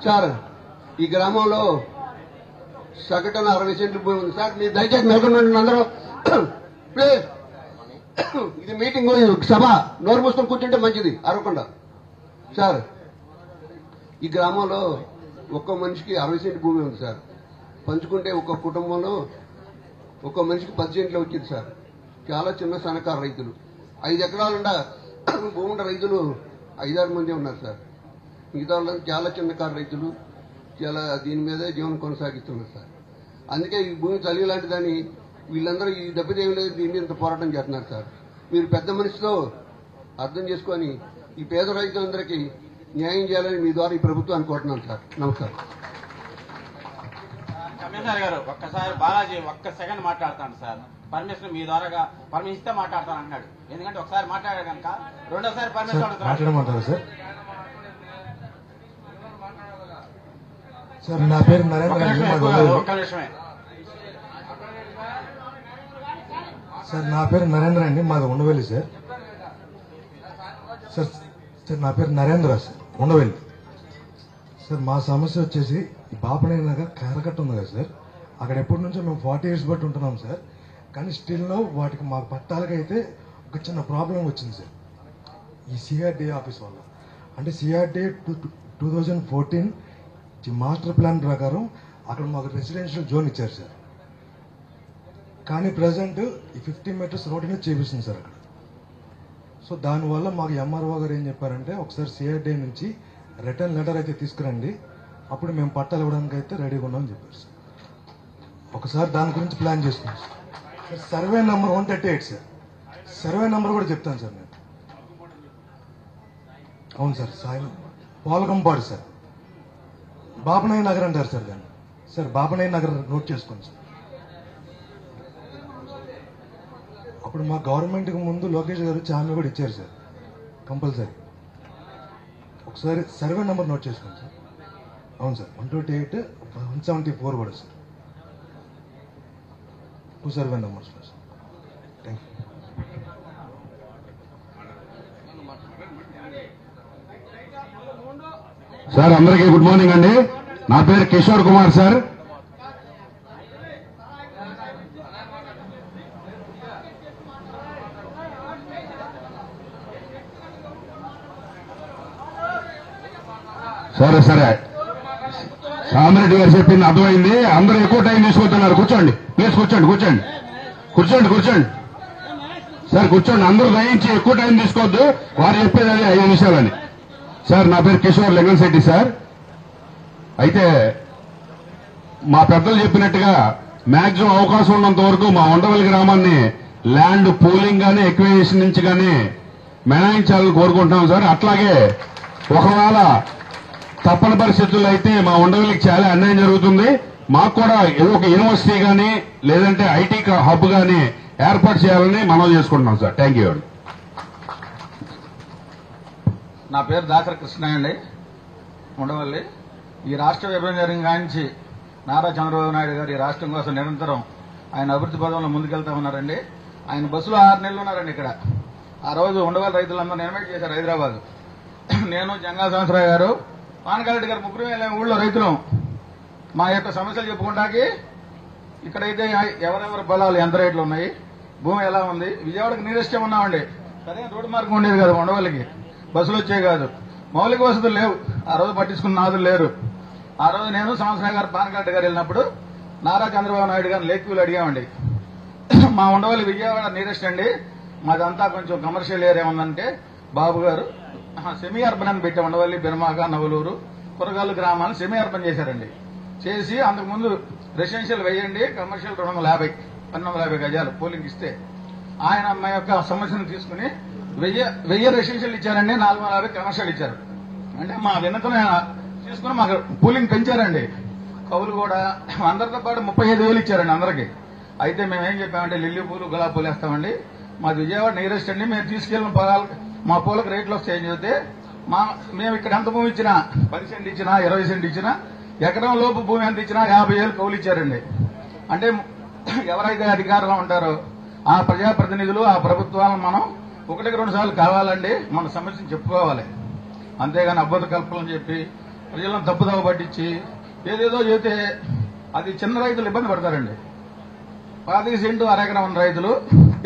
సార్ ఈ గ్రామంలో సగటున 60 సెంట్లు భూమి ఉంది సార్. మీరు దయచేసి నెలకొండండి అందరూ ప్లీజ్. ఇది మీటింగ్ సభ, నోరు మూసుకొని కూర్చుంటే మంచిది, అరవకుండా. సార్ ఈ గ్రామంలో ఒక్కో మనిషికి 60 సెంట్లు భూమి ఉంది సార్. పంచుకుంటే ఒక్క కుటుంబంలో ఒక్కో మనిషికి 10 సెంట్లు వచ్చింది సార్. చాలా చిన్న సన్నకారు రైతులు, 5 ఎకరాలుండ భూమి ఉన్న రైతులు 5-6 మంది ఉన్నారు సార్. మిగతా వాళ్ళు చాలా చిన్నకారు రైతులు, చాలా దీని మీదే జీవనం కొనసాగిస్తున్నారు సార్. అందుకే ఈ భూమి చలి లాంటిదని వీళ్ళందరూ ఈ దెబ్బతేమి లేదు, దీని మీద పోరాటం చేస్తున్నారు సార్. మీరు పెద్ద మనిషితో అర్థం చేసుకొని ఈ పేద రైతులందరికీ న్యాయం చేయాలని మీ ద్వారా ఈ ప్రభుత్వాన్ని కోరుతున్నాను సార్. నమస్కారం. కమిషనర్ గారు ఒక్కసారి బాలాజీ ఒక్క సెకండ్ మాట్లాడతాను సార్. పర్మిషన్ మీ ద్వారా పర్మిషన్ ఇస్తే మాట్లాడతాను అన్నాడు. ఎందుకంటే ఒకసారి మాట్లాడాడు కనుక రెండోసారి పర్మిషన్ మాట్లాడమంటారా సార్? సార్ నా పేరు నరేంద్ర అండి. ఒక్క నిమిషమే సార్ నా పేరు నరేంద్ర అండి, మాది ఉండవెల్లి సార్. సార్ నా పేరు నరేంద్ర సార్, ఉండవెల్లి సార్. మా సమస్య వచ్చేసి ఈ బాపనగర్ కేరకట్ట ఉంది కదా సార్, అక్కడ ఎప్పటి నుంచో మేము 40 years బట్టి ఉంటున్నాం సార్. కానీ స్టిల్ లో వాటికి మాకు పట్టాలకైతే ఒక చిన్న ప్రాబ్లం వచ్చింది సార్ ఈ సిఆర్డీఏ ఆఫీస్ వల్ల. అంటే సిఆర్డీఏ 2014 మాస్టర్ ప్లాన్ ప్రకారం అక్కడ మాకు రెసిడెన్షియల్ జోన్ ఇచ్చారు సార్. కానీ ప్రజెంట్ ఈ 50 meters రోడ్డునే చేపిస్తుంది సార్ అక్కడ. సో దానివల్ల మాకు ఎంఆర్ఓ గారు ఏం చెప్పారంటే ఒకసారి సిఆర్డీఏ నుంచి రిటర్న్ లెటర్ అయితే తీసుకురండి, అప్పుడు మేము పట్టాలు ఇవ్వడానికి అయితే రెడీగా ఉన్నామని చెప్పారు సార్. ఒకసారి దాని గురించి ప్లాన్ చేసుకున్నాం sir. Survey number 138 sir. Survey number కూడా చెప్తాను సార్ నేను. అవును సార్, సాయం పోలకంపాడు సార్, బాపనయ్య నగర్ అంటారు సార్ దాన్ని. సార్ బాపనయ్య నగర్ నోట్ చేసుకోండి సార్. అప్పుడు మా గవర్నమెంట్కి ముందు లోకేష్ గారు హామీ కూడా ఇచ్చారు సార్ కంపల్సరీ. ఒకసారి సర్వే నెంబర్ నోట్ చేసుకోండి సార్. అవును సార్, 128 174 కూడా sir. 2 survey numbers sir. Thank you. Sir అందరికీ గుడ్ మార్నింగ్ అండి. నా పేరు కిషోర్ కుమార్ సార్. సరే సామిరెడ్డి గారు చెప్పింది అర్థమైంది. అందరూ ఎక్కువ టైం తీసుకుంటున్నారు. కూర్చోండి ప్లీజ్, కూర్చోండి సార్, కూర్చోండి. అందరూ దయించి ఎక్కువ టైం తీసుకోవద్దు. వారు చెప్పేది అది 5 నిమిషాలని. సార్ నా పేరు కిషోర్ లింగంశెట్టి సార్. అయితే మా పెద్దలు చెప్పినట్టుగా మాక్సిమం అవకాశం ఉన్నంత వరకు మా ఉండవల్లి గ్రామాన్ని ల్యాండ్ పూలింగ్ గానీ ఎక్విజిషన్ నుంచి కానీ మినహాయించాలని కోరుకుంటున్నాం సార్. అట్లాగే ఒకవేళ తప్పని పరిస్థితుల్లో అయితే మా ఉండవల్లికి చాలా అన్యాయం జరుగుతుంది. మాకు కూడా ఏదో ఒక యూనివర్సిటీ కానీ లేదంటే ఐటీ హబ్ కానీ ఏర్పాటు చేయాలని మనవి చేసుకుంటున్నాం సార్. థ్యాంక్ యూ అండి. నా పేరు దాసరి కృష్ణ అండి, ఉండవల్లి. ఈ రాష్ట్ర విభజన జరిగిన కాంచి నారా చంద్రబాబు నాయుడు గారు ఈ రాష్ట్రం కోసం నిరంతరం ఆయన అభివృద్ధి పదంలో ముందుకెళ్తా ఉన్నారండి. ఆయన బస్సులో 6 నెలలు ఉన్నారండి ఇక్కడ. ఆ రోజు ఉండవల్లి రైతులందరూ ఇన్వైట్ చేశారు హైదరాబాద్. నేను జంగా సంవత్సరావు గారు, పానకారెడ్డి గారు ముగ్గురు వెళ్ళాము ఊళ్ళో రైతులం. మా యొక్క సమస్యలు చెప్పుకుంటాకి ఇక్కడైతే ఎవరెవరి పొలాలు ఎంత రేట్లు ఉన్నాయి, భూమి ఎలా ఉంది. విజయవాడకి నీరెస్ట్ ఉన్నామండి, సరైన రోడ్డు మార్గం ఉండేది కదా ఉండవల్లికి, బస్సులు వచ్చేవి కాదు, మౌలిక వసతులు లేవు. ఆ రోజు పట్టించుకున్న నాదులు లేరు. ఆ రోజు నేను సంవత్సరావు గారు పానకారెడ్డి గారు వెళ్ళినప్పుడు నారా చంద్రబాబు నాయుడు గారిని లేక్యూలు అడిగామండి. మా ఉండవల్లి విజయవాడ నీరెస్ట్ అండి, మాదంతా కొంచెం కమర్షియల్ ఏరియా ఉందంటే బాబు గారు సెమీ అర్బన్ అని పెట్టి ఉండవల్లి, బిర్మాక, నవలూరు, కురగాలు గ్రామాలను సెమీ అర్బన్ చేశారండి. చేసి అంతకుముందు రెసిడెన్షియల్ వేయండి, కమర్షియల్ 1250 గజాలు పోలింగ్ ఇస్తే ఆయన మా యొక్క సమస్యను తీసుకుని 1000 రెసిడెన్షియల్ ఇచ్చారండి, 450 కమర్షియల్ ఇచ్చారు. అంటే మా వినతిని తీసుకుని మాకు పోలింగ్ పెంచారండి. కౌలు కూడా అందరితో పాటు 35,000 ఇచ్చారండి అందరికి. అయితే మేము ఏం చెప్పామంటే లిల్లీ పూలు, గులాబీ పూలు వేస్తామండి, మాది విజయవాడ నియరెస్ట్ అండి, మేము తీసుకెళ్లిన పొలాలు మా పూలకు రేట్లు వస్తాయని చెబితే మేము ఇక్కడ ఎంత భూమి ఇచ్చినా 10 సెంట్ ఇచ్చినా 20 సెంట్ ఇచ్చినా ఎకరం లోపు భూమి ఎంత ఇచ్చినా 50,000 కౌలు ఇచ్చారండి. అంటే ఎవరైతే అధికారంలో ఉంటారో ఆ ప్రజాప్రతినిధులు ఆ ప్రభుత్వాలను మనం 1-2 సార్లు కావాలండి మన సమస్యను చెప్పుకోవాలి. అంతేగాని అబద్ధ కల్పనలు చెప్పి ప్రజలను తప్పుదోవ పట్టించి ఏదేదో చెబితే అది చిన్న రైతులు ఇబ్బంది పడతారండి. 10 సెంటు అరెకరం ఉన్న రైతులు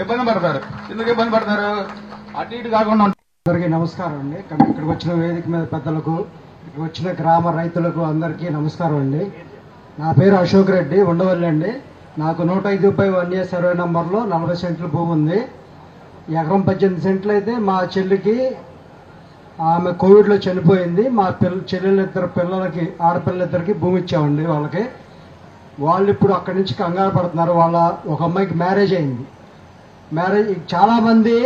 ఇబ్బంది పడతారు. ఎందుకు ఇబ్బంది పడతారు? అటు ఇటు కాకుండా అందరికీ నమస్కారం అండి. ఇక్కడికి వచ్చిన వేదిక మీద పెద్దలకు, ఇక్కడ వచ్చిన గ్రామ రైతులకు అందరికీ నమస్కారం అండి. నా పేరు అశోక్ రెడ్డి, ఉండవల్లి అండి. నాకు 105/1A సర్వే నంబర్లో 40 సెంట్ల భూమి ఉంది. ఎకరం 18 సెంట్లు అయితే మా చెల్లికి ఆమె కోవిడ్లో చనిపోయింది. మా చెల్లెలిద్దరు పిల్లలకి, ఆడపిల్లలిద్దరికి భూమి ఇచ్చామండి వాళ్ళకి. వాళ్ళు ఇప్పుడు అక్కడి నుంచి కంగారు పడుతున్నారు. ఒక అమ్మాయికి మ్యారేజ్ అయింది. చాలా మంది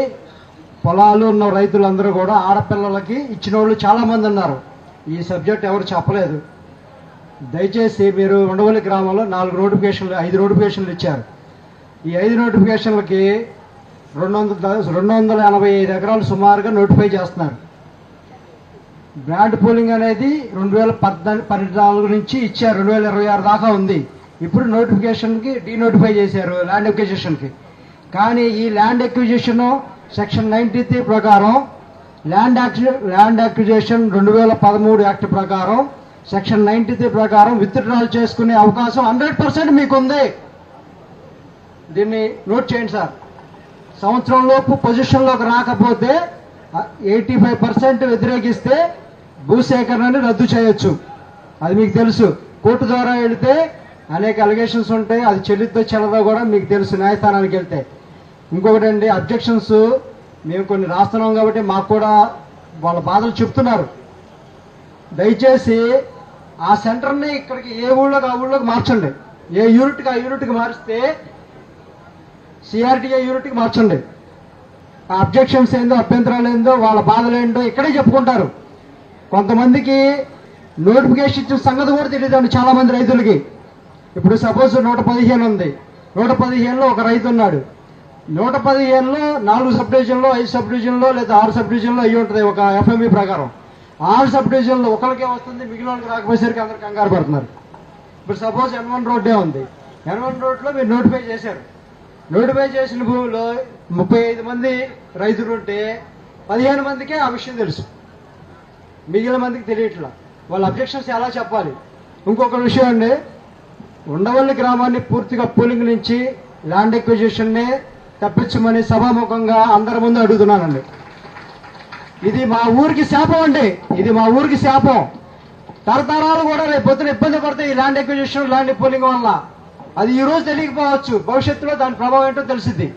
పొలాలు ఉన్న రైతులందరూ కూడా ఆడపిల్లలకి ఇచ్చిన వాళ్ళు చాలా మంది ఉన్నారు. ఈ సబ్జెక్ట్ ఎవరు చెప్పలేదు. దయచేసి మీరు ఉండవల్లి గ్రామంలో 5 నోటిఫికేషన్లు ఇచ్చారు. ఈ 5 నోటిఫికేషన్లకి 285 ఎకరాలు సుమారుగా నోటిఫై చేస్తున్నారు. బ్రాండ్ పూలింగ్ అనేది 2014 నుంచి ఇచ్చారు, 2026 దాకా ఉంది. ఇప్పుడు నోటిఫికేషన్కి డీనోటిఫై చేశారు ల్యాండ్ అక్విజిషన్కి. కానీ ఈ ల్యాండ్ అక్విజిషన్ సెక్షన్ 93 ప్రకారం ల్యాండ్ అక్విజిషన్ 2013 యాక్ట్ ప్రకారం సెక్షన్ 93 ప్రకారం విత్డ్రాల్ చేసుకునే అవకాశం 100% మీకుంది. దీన్ని నోట్ చేయండి సార్. సంవత్సరంలోపు పొజిషన్లోకి రాకపోతే 85% వ్యతిరేకిస్తే భూసేకరణని రద్దు చేయొచ్చు. అది మీకు తెలుసు. కోర్టు ద్వారా వెళితే అనేక అలిగేషన్స్ ఉంటాయి. అది చెల్లితో చెల్లదో కూడా మీకు తెలుసు న్యాయస్థానానికి వెళ్తే. ఇంకొకటండి, అబ్జెక్షన్స్ మేము కొన్ని రాస్తున్నాం కాబట్టి మాకు కూడా వాళ్ళ బాధలు చెప్తున్నారు. దయచేసి ఆ సెంటర్ని ఇక్కడికి ఏ ఊళ్ళోకి ఆ ఊళ్ళోకి మార్చండి. ఏ యూనిట్కి ఆ యూనిట్కి మారిస్తే సిఆర్టీఏ యూనిట్కి మార్చండి. ఆ అబ్జెక్షన్స్ ఏందో, అభ్యంతరాలు ఏందో, వాళ్ళ బాధలు ఏంటో ఇక్కడే చెప్పుకుంటారు. కొంతమందికి నోటిఫికేషన్ ఇచ్చిన సంగతి కూడా తెలియదండి చాలా మంది రైతులకి. ఇప్పుడు సపోజ్ 115 ఉంది. 115లో ఒక రైతు ఉన్నాడు. 115లో 4 సబ్ డివిజన్లో, 5 సబ్ డివిజన్లో లేదా 6 సబ్ డివిజన్లో అయ్యి ఉంటుంది ఒక ఎఫ్ఎంఈ ప్రకారం. 6 సబ్ డివిజన్లో ఒకరికే వస్తుంది, మిగిలిన వాళ్ళకి రాకపోయేసరికి అందరు కంగారు పడుతున్నారు. ఇప్పుడు సపోజ్ N1 రోడ్డే ఉంది. N1 రోడ్లో మీరు నోటిఫై చేశారు. నోటిఫై చేసిన భూమిలో 35 మంది రైతులు ఉంటే 15 మందికే ఆ విషయం తెలుసు, మిగిలిన మందికి తెలియట్లా. వాళ్ళ అబ్జెక్షన్స్ ఎలా చెప్పాలి? ఇంకొక విషయం అండి, ఉండవల్లి గ్రామాన్ని పూర్తిగా పూలింగ్ నుంచి ల్యాండ్ ఎక్విజిషన్ని తప్పించమని సభాముఖంగా అందరి ముందు అడుగుతున్నానండి. ఇది మా ఊరికి శాపం అండి. ఇది మా ఊరికి శాపం. తరతరాలు కూడా రేపు పొద్దున ఇబ్బంది పడతాయి ఈ ల్యాండ్ ఎక్విజిషన్, ల్యాండ్ పూలింగ్ వల్ల. అది ఈ రోజు తెలియకపోవచ్చు, భవిష్యత్తులో దాని ప్రభావం ఏంటో తెలిసిద్ది.